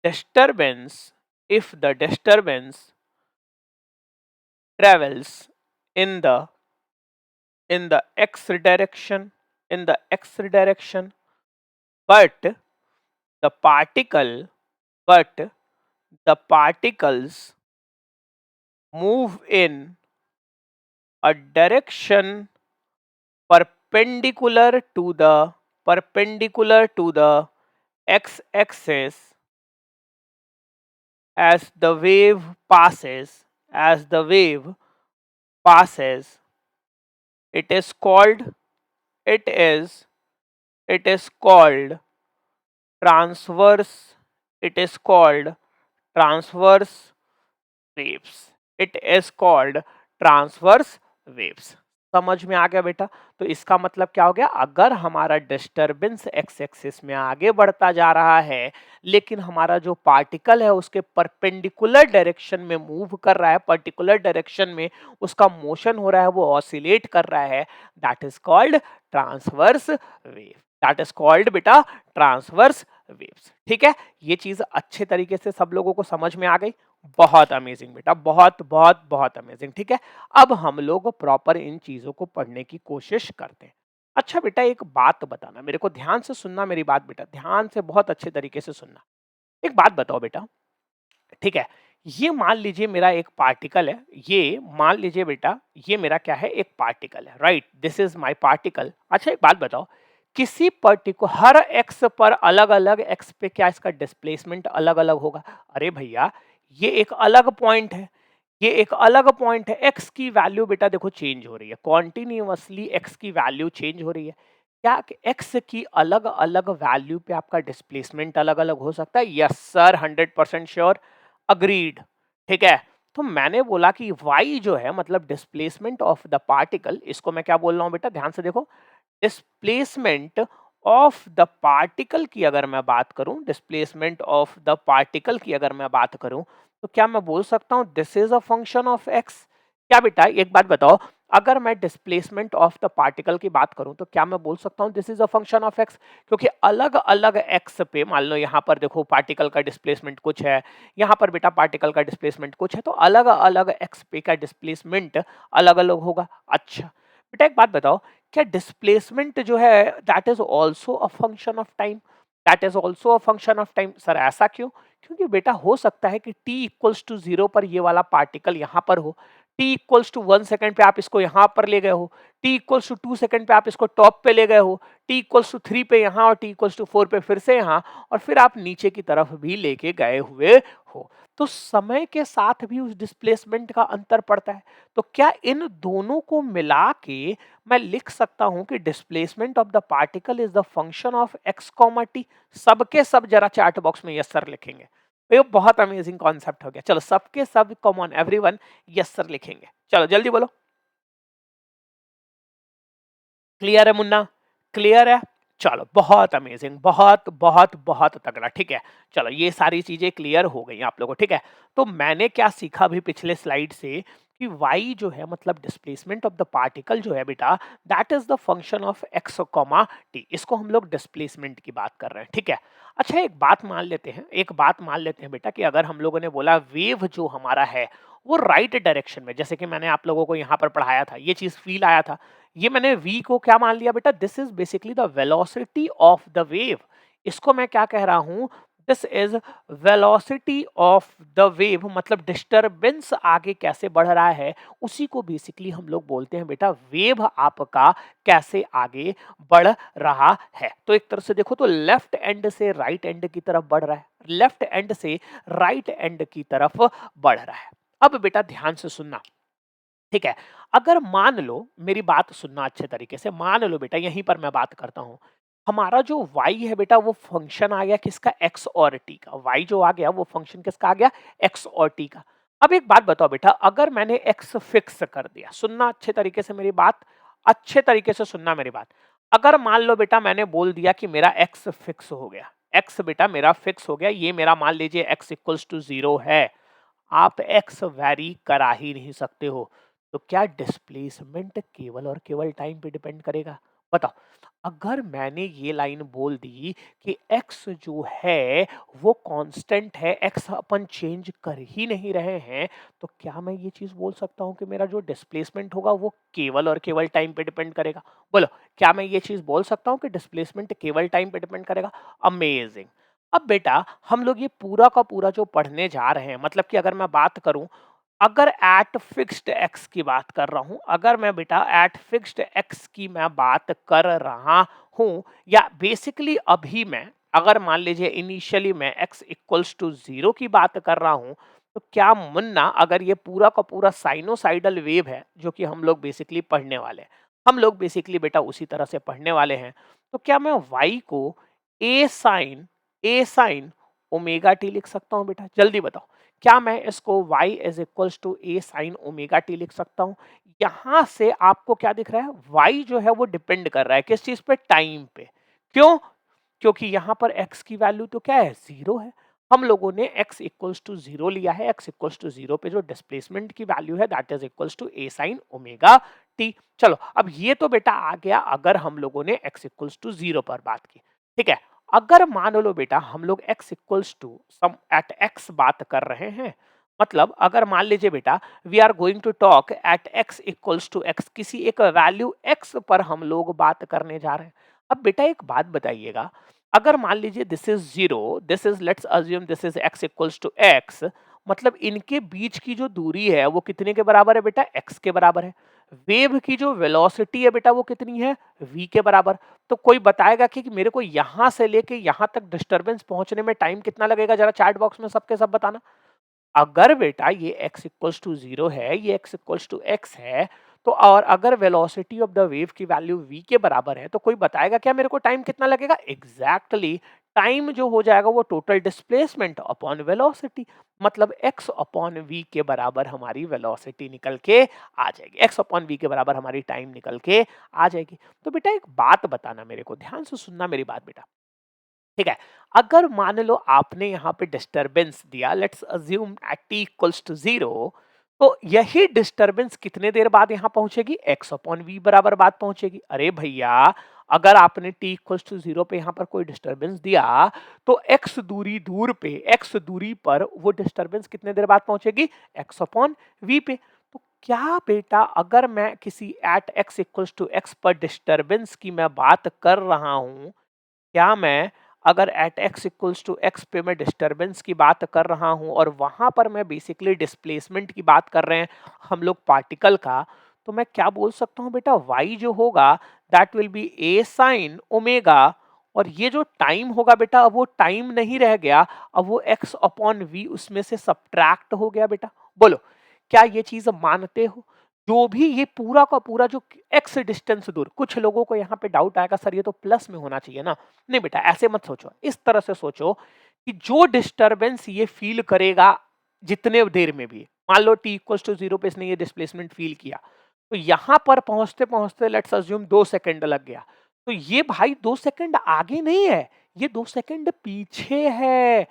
Speaker 1: disturbance if the disturbance travels in the x direction, in the x direction, but the particle but the particles move in a direction perpendicular to the x-axis as the wave passes. It is called it is it is called transverse it is called transverse waves. It is called transverse waves. समझ में आ गया बेटा? तो इसका मतलब क्या हो गया? अगर हमारा डिस्टरबेंस एक्स एक्सिस में आगे बढ़ता जा रहा है, लेकिन हमारा जो पार्टिकल है उसके परपेंडिकुलर डायरेक्शन में मूव कर रहा है, पर्टिकुलर डायरेक्शन में उसका मोशन हो रहा है, वो ऑसिलेट कर रहा है, that is called transverse wave. That is called बेटा ट्रांसवर्स वेव्स। ठीक है, ये चीज अच्छे तरीके से सब लोगों को समझ में आ गई। बहुत अमेजिंग बेटा, बहुत बहुत बहुत अमेजिंग। ठीक है, अब हम लोग प्रॉपर इन चीजों को पढ़ने की कोशिश करते हैं। अच्छा बेटा, एक बात बताना, मेरे को ध्यान से सुनना, मेरी बात बेटा ध्यान से बहुत अच्छे तरीके से सुनना। एक बात बताओ बेटा, ठीक है, ये मान लीजिए मेरा एक पार्टिकल है, ये मान लीजिए बेटा ये मेरा क्या है, एक पार्टिकल है, right, this is my particle. अच्छा एक बात बताओ, किसी पर्टिकुलर हर एक्स पर अलग अलग एक्स पे क्या इसका डिस्प्लेसमेंट अलग अलग होगा? अरे भैया, ये एक अलग पॉइंट है, ये एक अलग पॉइंट है, एक्स की वैल्यू बेटा देखो चेंज हो रही है, कॉन्टिन्यूअसली एक्स की वैल्यू चेंज हो रही है। क्या एक्स की अलग अलग वैल्यू पे आपका डिस्प्लेसमेंट अलग अलग हो सकता है? Yes sir, 100% sure, agreed. ठीक है, तो मैंने बोला कि y जो है मतलब डिस्प्लेसमेंट ऑफ द पार्टिकल, इसको मैं क्या बोल रहा हूं बेटा, ध्यान से देखो, डिस्प्लेसमेंट ऑफ द पार्टिकल की अगर मैं बात करूं, डिस्प्लेसमेंट ऑफ द पार्टिकल की अगर मैं बात करूं, तो क्या मैं बोल सकता हूं this is a function of x? क्या बेटा एक बात बताओ, अगर मैं डिस्प्लेसमेंट ऑफ द पार्टिकल की बात करूं तो क्या मैं बोल सकता हूं this is a function of x? क्योंकि अलग अलग एक्स पे, मान लो यहां पर देखो पार्टिकल का डिस्प्लेसमेंट कुछ है, यहां पर बेटा पार्टिकल का डिस्प्लेसमेंट कुछ है, तो अलग अलग एक्स पे का डिस्प्लेसमेंट अलग अलग होगा। अच्छा बेटा एक बात बताओ, क्या डिस्प्लेसमेंट जो है that is also a function of time? That is also a function of time. Sir ऐसा क्यों? क्योंकि बेटा हो सकता है कि t इक्वल्स टू 0 पर ये वाला पार्टिकल यहाँ पर हो, t इक्वल्स टू 1 सेकंड पे आप इसको यहाँ पर ले गए हो, t इक्वल्स टू 2 सेकंड पे आप इसको टॉप पे ले गए हो, t इक्वल्स टू 3 पे यहाँ और t इक्वल्स टू 4 पे फिर से यहाँ, और फिर आप नीचे की तरफ भी लेके गए हुए हो, तो समय के साथ भी उस डिस्प्लेसमेंट का अंतर पड़ता है। तो क्या इन दोनों को मिला के मैं लिख सकता हूं कि displacement of the particle is the function of x comma T? सबके सब जरा चैट बॉक्स में यस सर लिखेंगे। तो ये बहुत अमेजिंग कॉन्सेप्ट हो गया। चलो सबके सब कॉमन एवरीवन यस सर लिखेंगे, चलो जल्दी बोलो। क्लियर है मुन्ना? क्लियर है? चलो बहुत अमेजिंग, बहुत बहुत बहुत तगड़ा। ठीक है, चलो ये सारी चीजें क्लियर हो गई आप लोगों को। ठीक है, तो मैंने क्या सीखा अभी पिछले स्लाइड से कि y जो है मतलब डिस्प्लेसमेंट ऑफ द पार्टिकल जो है बेटा, that is the function of x comma T. इसको हम लोग डिस्प्लेसमेंट की बात कर रहे हैं। ठीक है, अच्छा एक बात मान लेते हैं, एक बात मान लेते हैं बेटा कि अगर हम लोगों ने बोला वेव जो हमारा है वो राइट डायरेक्शन में, जैसे कि मैंने आप लोगों को यहाँ पर पढ़ाया था, ये चीज फील आया था, ये मैंने v को क्या मान लिया बेटा, this is basically the velocity of the wave. इसको मैं क्या कह रहा हूं, this is velocity of the wave, मतलब डिस्टरबेंस आगे कैसे बढ़ रहा है उसी को बेसिकली हम लोग बोलते हैं बेटा वेव आपका कैसे आगे बढ़ रहा है। तो एक तरह से देखो तो लेफ्ट एंड से राइट एंड की तरफ बढ़ रहा है, लेफ्ट एंड से राइट एंड की तरफ बढ़ रहा है। अब बेटा ध्यान से सुनना, ठीक है, अगर मान लो, मेरी बात सुनना अच्छे तरीके से, मान लो बेटा यहीं पर मैं बात करता हूं, हमारा जो y है बेटा वो फंक्शन आ गया किसका, x और t का। y जो आ गया वो फंक्शन किसका आ गया, x और t का। अब एक बात बताओ बेटा, अगर मैंने x फिक्स कर दिया, सुनना अच्छे तरीके से मेरी बात, अच्छे तरीके से सुनना मेरी बात, अगर मान लो बेटा मैंने बोल दिया कि मेरा x फिक्स हो गया, x बेटा मेरा फिक्स हो गया, ये मेरा मान लीजिए x इक्वल्स टू 0 है, आप x वैरी करा ही नहीं सकते हो, तो क्या डिस्प्लेसमेंट केवल और केवल टाइम पे डिपेंड करेगा? बताओ, अगर मैंने ये लाइन बोल दी कि x जो है वो कांस्टेंट है, x अपन चेंज कर ही नहीं रहे हैं, तो क्या मैं ये चीज बोल सकता हूँ कि मेरा जो डिस्प्लेसमेंट होगा वो केवल और केवल टाइम पे डिपेंड करेगा? बोलो, क्या मैं ये चीज बोल सकता हूँ कि डिस्प्लेसमेंट केवल टाइम पे डिपेंड करेगा? अमेजिंग। अब बेटा हम लोग ये पूरा का पूरा जो पढ़ने जा रहे हैं, मतलब कि अगर मैं बात करूं, अगर एट फिक्स्ड एक्स की बात कर रहा हूं, अगर मैं बेटा एट फिक्स्ड एक्स की मैं बात कर रहा हूं, या बेसिकली अभी मैं, अगर मान लीजिए इनिशियली मैं x इक्वल्स टू 0 की बात कर रहा हूं, तो क्या मुन्ना अगर ये पूरा का पूरा साइनोसाइडल वेव है जो कि हम लोग बेसिकली पढ़ने वाले हैं, हम लोग बेसिकली बेटा उसी तरह से पढ़ने वाले हैं, तो क्या मैं y को ए साइन ओमेगा टी लिख सकता हूं? बेटा जल्दी बताओ, क्या मैं इसको y is equals to A sine omega T लिख सकता हूं? यहां से आपको क्या दिख रहा है, y जो है वो डिपेंड कर रहा है किस चीज पे? टाइम पे। क्यों? क्योंकि यहाँ पर x की वैल्यू तो क्या है? 0 है। हम लोगों ने x इक्वल्स टू 0 लिया है, x इक्वल्स टू 0 पे जो डिस्प्लेसमेंट की वैल्यू है that is equals to A sine omega T. चलो अब ये तो बेटा आ गया अगर हम लोगों ने x इक्वल्स टू 0 पर बात की, ठीक है। अगर मान लो बेटा हम लोग x equals to some at x बात कर रहे हैं, मतलब अगर मान लीजिए बेटा we are going to talk at x equals to x, किसी एक वैल्यू x पर हम लोग बात करने जा रहे हैं। अब बेटा एक बात बताइएगा, अगर मान लीजिए this is 0, this is, let's assume this is x equals to x, मतलब इनके बीच की जो दूरी है वो कितने के बराबर है बेटा? x के बराबर है। वेव की जो वेलोसिटी है बेटा वो कितनी है? v के बराबर। तो कोई बताएगा कि मेरे को यहां से लेके यहां तक डिस्टरबेंस पहुंचने में टाइम कितना लगेगा? जरा चैट बॉक्स में सबके सब बताना। अगर बेटा ये x इक्वल्स टू 0 है, ये x इक्वल्स टू x है, तो और अगर वेलोसिटी ऑफ द वेव की वैल्यू v के बराबर है, तो कोई बताएगा क्या मेरे को टाइम कितना लगेगा? एग्जैक्टली टाइम जो हो जाएगा वो टोटल डिस्प्लेसमेंट अपॉन वेलोसिटी, मतलब x अपॉन v के बराबर हमारी वेलोसिटी निकल के आ जाएगी, x अपॉन v के बराबर हमारी टाइम निकल के आ जाएगी। तो बेटा एक बात बताना, मेरे को ध्यान से सुनना मेरी बात बेटा, ठीक है। अगर मान लो आपने यहाँ पे डिस्टरबेंस दिया, let's assume at t equals to 0, तो यही डिस्टरबेंस कितने देर बाद यहाँ पहुंचेगी? x अपॉन v बराबर बात पहुंचेगी। अरे भैया अगर आपने t इक्वल्स टू 0 पे यहाँ पर कोई डिस्टरबेंस दिया, तो x दूरी दूर पे, x दूरी पर वो डिस्टरबेंस कितने देर बाद पहुंचेगी? x अपॉन v पे। तो क्या बेटा अगर मैं किसी at x equals to x पर डिस्टरबेंस की मैं बात कर रहा हूं, क्या मैं अगर at x equals to x पे मैं डिस्टरबेंस की बात कर रहा हूं और वहां पर मैं बेसिकली डिस्प्लेसमेंट की बात कर रहे हैं हम लोग पार्टिकल का, तो मैं क्या बोल सकता हूं बेटा? y जो होगा that will be a sine omega, और ये जो टाइम होगा बेटा अब वो टाइम नहीं रह गया, अब वो x अपॉन v उसमें से सब्ट्रैक्ट हो गया बेटा। बोलो क्या ये चीज मानते हो? जो भी ये पूरा का पूरा जो x डिस्टेंस दूर, कुछ लोगों को यहाँ पे डाउट आएगा सर ये तो प्लस में होना चाहिए ना। नहीं बेटा ऐसे मत सोचो, इस तरह से सोचो कि जो डिस्टरबेंस ये फील करेगा जितने देर में भी, मान लो t इक्वल्स टू 0 पे इसने ये डिस्प्लेसमेंट फील किया, तो यहां पर पहुंचते पहुंचते लेट्स अज्यूम 2 सेकंड लग गया, तो ये भाई 2 सेकंड आगे नहीं है, ये 2 सेकंड पीछे है।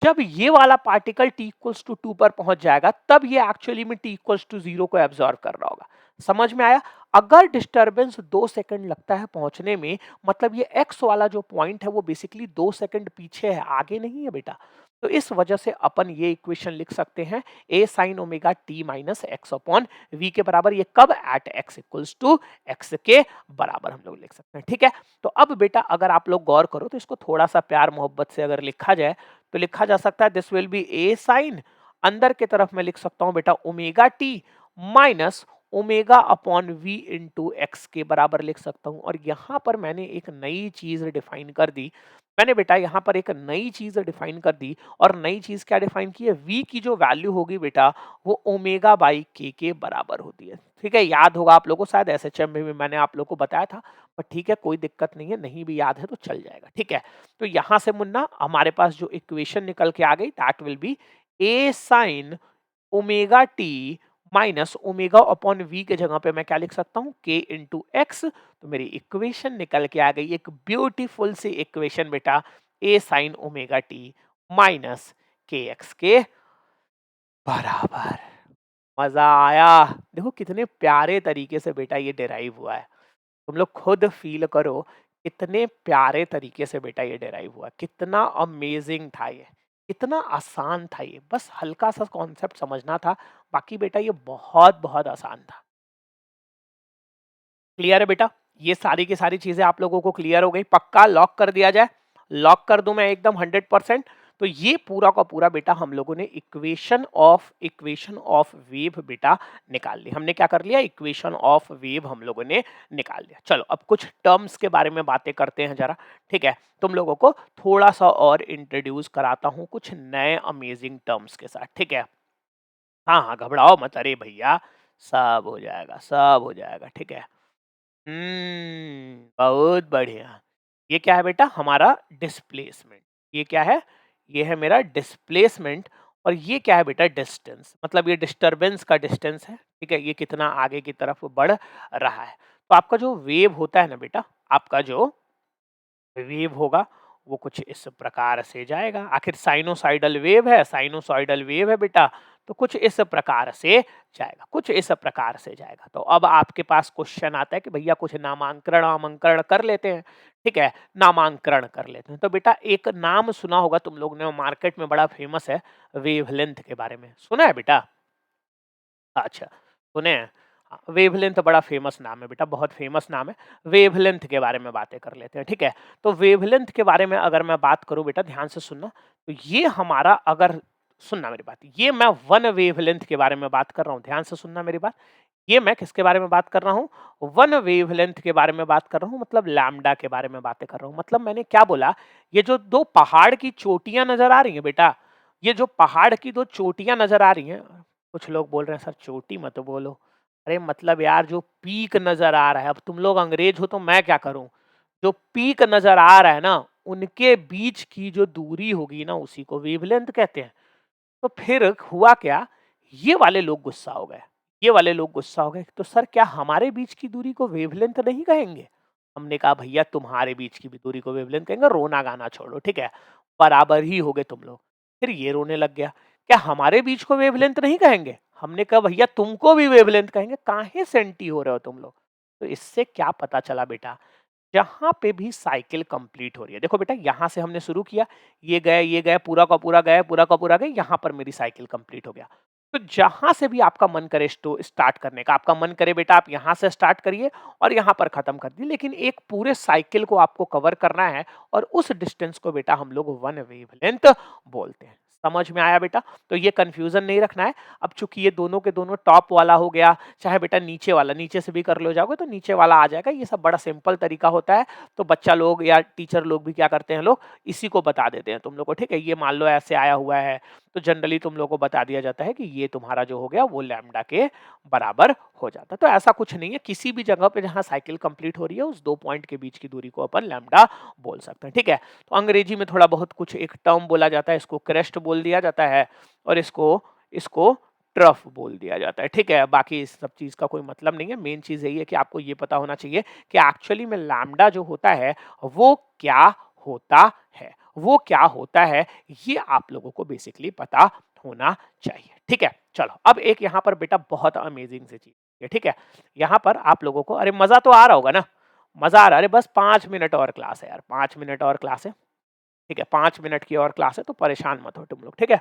Speaker 1: जब ये वाला पार्टिकल t इक्वल्स टू 2 पर पहुंच जाएगा तब ये एक्चुअली में t इक्वल्स टू 0 को एब्जॉर्ब कर रहा होगा। समझ में आया? अगर डिस्टरबेंस 2 सेकंड लगता है पहुंचने में, मतलब ये x वाला जो पॉइंट है वो बेसिकली 2 सेकंड पीछे है, आगे नहीं है बेटा। तो इस वजह से अपन ये इक्वेशन लिख सकते हैं a sine omega t minus X upon v के बराबर, ये कब? At x equals to x के बराबर हम लोग लिख सकते हैं, ठीक है। तो अब बेटा अगर आप लोग गौर करो तो इसको थोड़ा सा प्यार मोहब्बत से अगर लिखा जाए तो लिखा जा सकता है this will be a sine, अंदर के तरफ मैं लिख सकता हूं बेटा omega t minus omega upon v into x के बराबर लिख सकता हूं। और यहां पर मैंने एक नई चीज डिफाइन कर दी, मैंने बेटा यहां पर एक नई चीज डिफाइन कर दी, और नई चीज क्या डिफाइन की है? v की जो वैल्यू होगी बेटा वो ओमेगा बाई के बराबर होती है, ठीक है। याद होगा आप लोगों को, शायद एसएचएम में भी मैंने आप लोगों को बताया था, पर ठीक है कोई दिक्कत नहीं है, नहीं भी याद है तो चल जाएगा, ठीक है। तो यहां से मुन्ना हमारे पास जो इक्वेशन निकल के आ गई that will be a sine omega t minus omega upon v के जगह पे मैं क्या लिख सकता हूं? k into x. तो मेरी इक्वेशन निकल के आ गई एक ब्यूटीफुल सी इक्वेशन बेटा, a sine omega t minus k x के बराबर। मजा आया? देखो कितने प्यारे तरीके से बेटा ये डिराइव हुआ है, तुम लोग खुद फील करो कितने प्यारे तरीके से बेटा ये डेराइव हुआ, कितना अमेजिंग था ये, कितना आसान था ये, बस हल्का सा कॉन्सेप्ट समझना था, बाकी बेटा ये बहुत बहुत आसान था। क्लियर है बेटा? ये सारी की सारी चीजें आप लोगों को क्लियर हो गई? पक्का लॉक कर दिया जाए? लॉक कर दूं मैं एकदम 100%? तो ये पूरा का पूरा बेटा हम लोगों ने इक्वेशन ऑफ वेव बेटा निकाल ली। हमने क्या कर लिया? इक्वेशन ऑफ वेव हम लोगों ने निकाल लिया। चलो अब कुछ टर्म्स के बारे में बातें करते हैं जरा, ठीक है? तुम लोगों को थोड़ा सा और इंट्रोड्यूस कराता हूं कुछ नए अमेजिंग टर्म्स के साथ, ठीक है? हाँ हाँ, घबराओ मत, अरे भैया सब हो जाएगा, सब हो जाएगा, ठीक है? बहुत बढ़िया। ये क्या है बेटा? हमारा डिस्प्लेसमेंट। ये क्या है? ये है मेरा डिस्प्लेसमेंट। और ये क्या है बेटा? डिस्टेंस। मतलब ये डिस्टरबेंस का डिस्टेंस है, ठीक है? ये कितना आगे की तरफ बढ़ रहा है। तो आपका जो वेव होता है ना बेटा, आपका जो वेव होगा वो कुछ इस प्रकार से जाएगा। आखिर साइनोसॉइडल वेव है, साइनोसॉइडल वेव है बेटा, तो कुछ इस प्रकार से जाएगा, कुछ इस प्रकार से जाएगा। तो अब आपके पास क्वेश्चन आता है कि भैया कुछ नामांकन नामांकन कर लेते हैं, ठीक है? नामांकन कर लेते हैं। तो बेटा एक नाम सुना होगा तुम लोग ने, मार्केट में बड़ा फेमस है, वेवलेंथ के बारे में सुना है बेटा? अच्छा, सुने हैं? हाँ, वेवलेंथ बड़ा फेमस नाम है बेटा, बहुत फेमस नाम है। वेवलेंथ के बारे में बातें कर लेते हैं, ठीक है? तो वेवलेंथ के बारे में अगर मैं बात करूं बेटा, ध्यान से सुनना। तो ये हमारा, अगर सुनना मेरी बात, ये मैं वन वेवलेंथ के बारे में बात कर रहा हूं, ध्यान से सुनना मेरी बात। ये मैं किसके बारे में बात कर रहा हूँ? वन वेवलेंथ के बारे में बात कर रहा हूँ, मतलब लैम्डा के बारे में बातें कर रहा हूँ। मतलब मैंने क्या बोला? ये जो दो पहाड़ की चोटियां नजर आ रही हैं बेटा, ये जो पहाड़ की दो चोटियां नजर आ रही हैं, कुछ लोग बोल रहे हैं सर चोटी मत बोलो। अरे मतलब यार जो पीक नजर आ रहा है, अब तुम लोग अंग्रेज हो तो मैं क्या करूं? जो पीक नजर आ रहा है ना, उनके बीच की जो दूरी होगी ना, उसी को वेवलेंथ कहते हैं। तो फिर हुआ क्या? ये वाले लोग गुस्सा हो गए, ये वाले लोग गुस्सा हो गए, तो सर क्या हमारे बीच की दूरी को वेवलेंथ नहीं कहेंगे? हमने कहा भैया तुम्हारे बीच की भी दूरी को वेवलेंथ कहेंगे, रोना गाना छोड़ो, ठीक है? बराबर ही हो गए तुम लोग। फिर ये रोने लग गया, क्या हमारे बीच को वेवलेंथ नहीं कहेंगे? हमने कहा भैया तुमको भी वेवलेंथ कहेंगे, काहे सेंटी हो रहे हो तुम लोग? तो इससे क्या पता चला बेटा? जहां पे भी साइकिल कंप्लीट हो रही है, देखो बेटा यहां से हमने शुरू किया, ये गए पूरा का पूरा गए, पूरा का पूरा गए, यहां पर मेरी साइकिल कंप्लीट हो गया। तो जहां से भी आपका मन करे स्टार्ट करने का, आपका मन करे बेटा आप यहां से स्टार्ट करिए और यहां पर खत्म कर दिए, लेकिन एक पूरे साइकिल को आपको कवर करना है, और उस डिस्टेंस को बेटा हम लोग वन वेवलेंथ बोलते हैं। समझ में आया बेटा? तो ये कंफ्यूजन नहीं रखना है। अब चूंकि ये दोनों के दोनों टॉप वाला हो गया, चाहे बेटा नीचे वाला, नीचे से भी कर लो जाओगे तो नीचे वाला आ जाएगा, ये सब बड़ा सिंपल तरीका होता है। तो बच्चा लोग या टीचर लोग भी क्या करते हैं, लोग इसी को बता देते हैं तुम लोग को, ठीक है? ये मान लो ऐसे आया हुआ है, तो जनरली तुम लोग को बता दिया जाता है कि ये तुम्हारा जो हो गया वो लैम्डा के बराबर हो जाता है। तो ऐसा कुछ नहीं है, किसी भी जगह पे जहां साइकिल कंप्लीट हो रही है उस दो पॉइंट के बीच की दूरी को अपन लैम्डा बोल सकते हैं, ठीक है? तो अंग्रेजी में थोड़ा बहुत कुछ एक टर्म बोला जाता है, इसको क्रेस्ट बोल दिया जाता है, और इसको इसको ट्रफ बोल दिया जाता है, ठीक है? बाकी इस सब चीज का कोई मतलब नहीं है। मेन चीज यही है कि आपको ये पता होना चाहिए कि एक्चुअली में लैम्डा जो होता है वो क्या होता है, वो क्या होता है, ये आप लोगों को बेसिकली पता होना चाहिए, ठीक है? चलो अब एक यहाँ पर बेटा बहुत अमेजिंग सी चीज है, ठीक है? यहाँ पर आप लोगों को, अरे मजा तो आ रहा होगा ना? मजा आ रहा है? अरे बस 5 मिनट और क्लास है यार, 5 मिनट और क्लास है, ठीक है? 5 मिनट की और क्लास है, तो परेशान मत हो तुम लोग, ठीक है?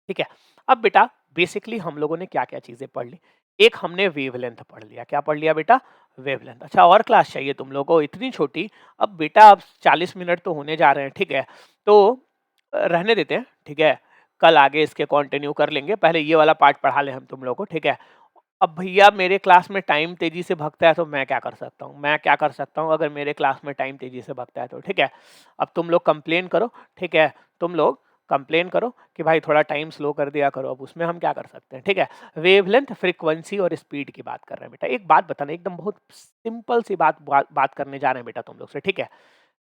Speaker 1: ठीक है? अब बेटा बेसिकली हम लोगों ने क्या क्या चीजें पढ़ ली? एक हमने वेवलेंथ पढ़ लिया। क्या पढ़ लिया बेटा? वेवलेंथ। अच्छा और क्लास चाहिए तुम लोगों को इतनी छोटी? अब बेटा अब 40 मिनट तो होने जा रहे हैं, ठीक है? तो रहने देते हैं, ठीक है? कल आगे इसके कंटिन्यू कर लेंगे, पहले ये वाला पार्ट पढ़ा ले हम तुम लोग को, ठीक है? अब भैया मेरे क्लास में टाइम तेजी से भागता है तो मैं क्या कर सकता हूँ? मैं क्या कर सकता हूँ अगर मेरे क्लास में टाइम तेजी से भागता है तो, ठीक है? अब तुम लोग कंप्लेन करो, ठीक है? तुम लोग कंप्लेन करो कि भाई थोड़ा टाइम स्लो कर दिया करो, अब उसमें हम क्या कर सकते हैं, ठीक है? वेवलेंथ, फ्रीक्वेंसी और स्पीड की बात कर रहे हैं बेटा। एक बात बताना, एकदम बहुत सिंपल सी बात करने जा रहे हैं बेटा तुम लोग से, ठीक है?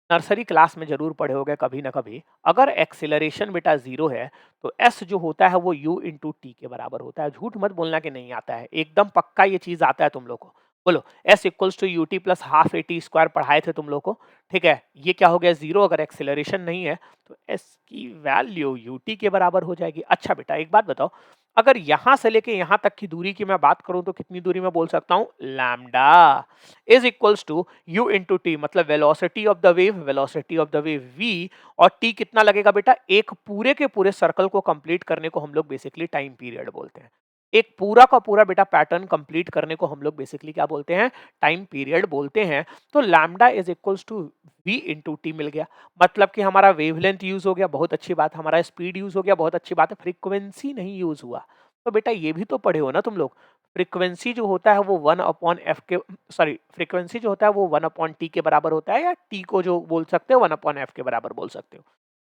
Speaker 1: नर्सरी क्लास में जरूर पढ़े होगे कभी ना कभी, अगर एक्सिलरेशन बेटा जीरो है तो एस जो होता है वो यू इंटू टी के बराबर होता है। झूठ मत बोलना कि नहीं आता है, एकदम पक्का ये चीज आता है तुम लोग को। बोलो s equals to u t plus half a t square, पढ़ाए थे तुम लोग को, ठीक है? ये क्या हो गया? जीरो। अगर एक्सिलरेशन नहीं है तो एस की वैल्यू यू टी के बराबर हो जाएगी। अच्छा बेटा एक बात बताओ, अगर यहां से लेके यहां तक की दूरी की मैं बात करूं तो कितनी दूरी में बोल सकता हूं, lambda is equals to u into t, मतलब velocity of the wave, velocity of the wave v, और टी कितना लगेगा बेटा, एक पूरे के पूरे सर्कल को कंप्लीट करने को हम लोग बेसिकली टाइम पीरियड बोलते हैं। एक पूरा का पूरा बेटा पैटर्न कंप्लीट करने को हम लोग बेसिकली क्या बोलते हैं, टाइम पीरियड बोलते हैं। तो lambda is equals to v into t मिल गया, मतलब कि हमारा वेवलेंथ यूज हो गया, बहुत अच्छी बात, हमारा स्पीड यूज हो गया, बहुत अच्छी बात है, फ्रीक्वेंसी नहीं यूज हुआ। तो बेटा ये भी तो पढ़े हो ना तुम लोग, फ्रीक्वेंसी जो होता है वो 1/f के, सॉरी फ्रीक्वेंसी जो होता है वो 1/t के बराबर होता है, या टी को जो बोल सकते हो 1/f के बराबर बोल सकते हो।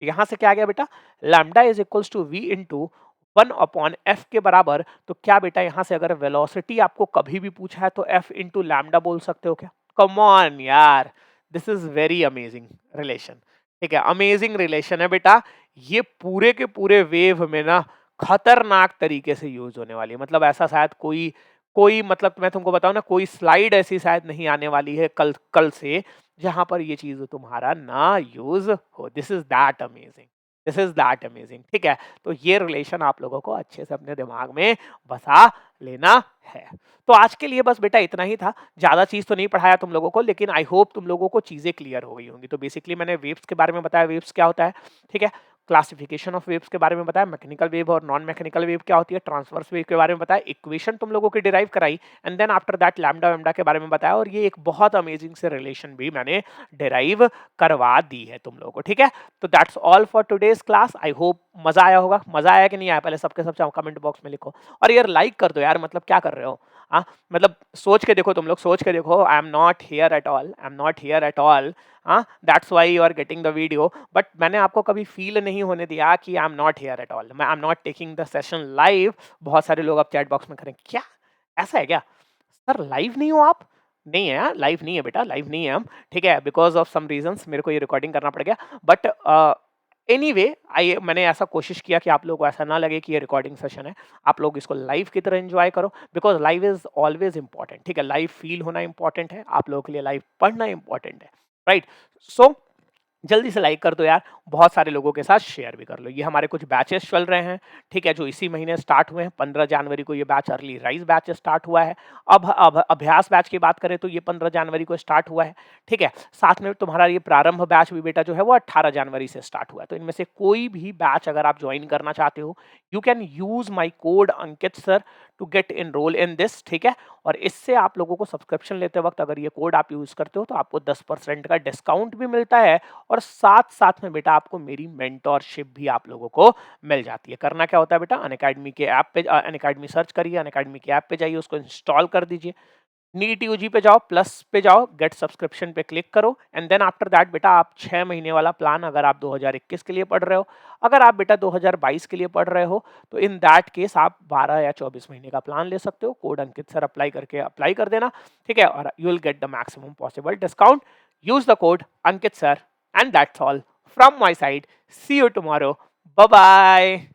Speaker 1: यहां से क्या आ गया बेटा, lambda is equals to v into 1/f के बराबर। तो क्या बेटा यहां से अगर वेलोसिटी आपको कभी भी पूछा है तो f इंटू लैम्डा बोल सकते हो क्या? कम ऑन यार, this is very amazing relation. ठीक है, अमेजिंग रिलेशन है बेटा, ये पूरे के पूरे वेव में ना खतरनाक तरीके से यूज होने वाली है। मतलब ऐसा शायद कोई कोई मतलब मैं तुमको बताऊं ना, कोई स्लाइड ऐसी शायद नहीं आने वाली है कल कल से जहां पर ये चीज तुम्हारा ना यूज हो। This is that amazing, this is that amazing. ठीक है, तो ये रिलेशन आप लोगों को अच्छे से अपने दिमाग में बसा लेना है। तो आज के लिए बस बेटा इतना ही था, ज्यादा चीज तो नहीं पढ़ाया तुम लोगों को, लेकिन आई होप तुम लोगों को चीजें क्लियर हो गई होंगी। तो बेसिकली मैंने वेव्स के बारे में बताया, वेव्स क्या होता है, ठीक है, क्लासिफिकेशन ऑफ वेव्स के बारे में बताया, मैकेनिकल वेव और नॉन मैकेनिकल वेव क्या होती है, ट्रांसवर्स वेव के बारे में बताया, इक्वेशन तुम लोगों की डिराइव कराई, and then after that lambda वैम्डा के बारे में बताया, और ये एक बहुत अमेजिंग से रिलेशन भी मैंने डिराइव करवा दी है तुम लोगों को। ठीक है, तो that's all for today's class. I hope मजा आया होगा। मजा आया कि नहीं आया, पहले सबके सब कमेंट बॉक्स में लिखो। और यार लाइक कर दो यार, मतलब क्या कर रहे हो, हाँ मतलब सोच के देखो, तुम लोग सोच के देखो, I am not here at all, I am not here at all, हाँ that's why you are getting the video, but मैंने आपको कभी फील नहीं होने दिया कि I am not here at all, मैं I am not taking the session live. बहुत सारे लोग अब चैट बॉक्स में करें क्या, ऐसा है क्या सर, लाइव नहीं हो आप? नहीं है यार, लाइव नहीं है बेटा, लाइव नहीं है हम। ठीक है, बिकॉज ऑफ सम रीजंस मेरे को ये रिकॉर्डिंग करना पड़ गया, बट एनीवे आई मैंने ऐसा कोशिश किया कि आप लोगों को ऐसा ना लगे कि ये रिकॉर्डिंग सेशन है, आप लोग इसको लाइव की तरह एंजॉय करो, because live is always important. ठीक है, लाइव फील होना इंपॉर्टेंट है, आप लोगों के लिए लाइव पढ़ना इंपॉर्टेंट है, राइट। सो जल्दी से लाइक कर दो यार, बहुत सारे लोगों के साथ शेयर भी कर लो। ये हमारे कुछ बैचेस चल रहे हैं, ठीक है, जो इसी महीने स्टार्ट हुए हैं। 15 जनवरी को ये batch early rise batch start हुआ है। अब अभ्यास बैच की बात करें तो ये 15 जनवरी को स्टार्ट हुआ है। ठीक है, साथ में तुम्हारा ये प्रारंभ बैच भी बेटा जो है वो 18 जनवरी से स्टार्ट हुआ है। तो इनमें से कोई भी बैच अगर आप ज्वाइन करना चाहते हो, you can use my code Ankit sir to get enroll in this. ठीक है, और इससे आप लोगों को सब्सक्रिप्शन लेते वक्त अगर ये कोड आप यूज करते हो तो आपको 10% का डिस्काउंट भी मिलता है, और साथ साथ में बेटा आपको मेरी मेंटोरशिप भी आप लोगों को मिल जाती है। करना क्या होता है बेटा, अनअकैडमी के ऐप पे, अनअकैडमी सर्च करिए, अनअकैडमी के ऐप पे जाइए, उसको इंस्टॉल कर दीजिए, नीट यूजी पे जाओ, प्लस पे जाओ, गेट सब्सक्रिप्शन पे क्लिक करो, एंड देन आफ्टर दैट बेटा आप 6 महीने वाला प्लान, अगर आप 2021 के लिए पढ़ रहे हो, अगर आप बेटा 2022 के लिए पढ़ रहे हो, तो इन दैट केस आप 12 या 24 महीने का प्लान ले सकते हो। कोड अंकित सर अप्लाई करके अप्लाई कर देना, ठीक है, और you will get the maximum possible discount. Use the code Ankit sir, and that's all from my side. See you tomorrow, bye bye.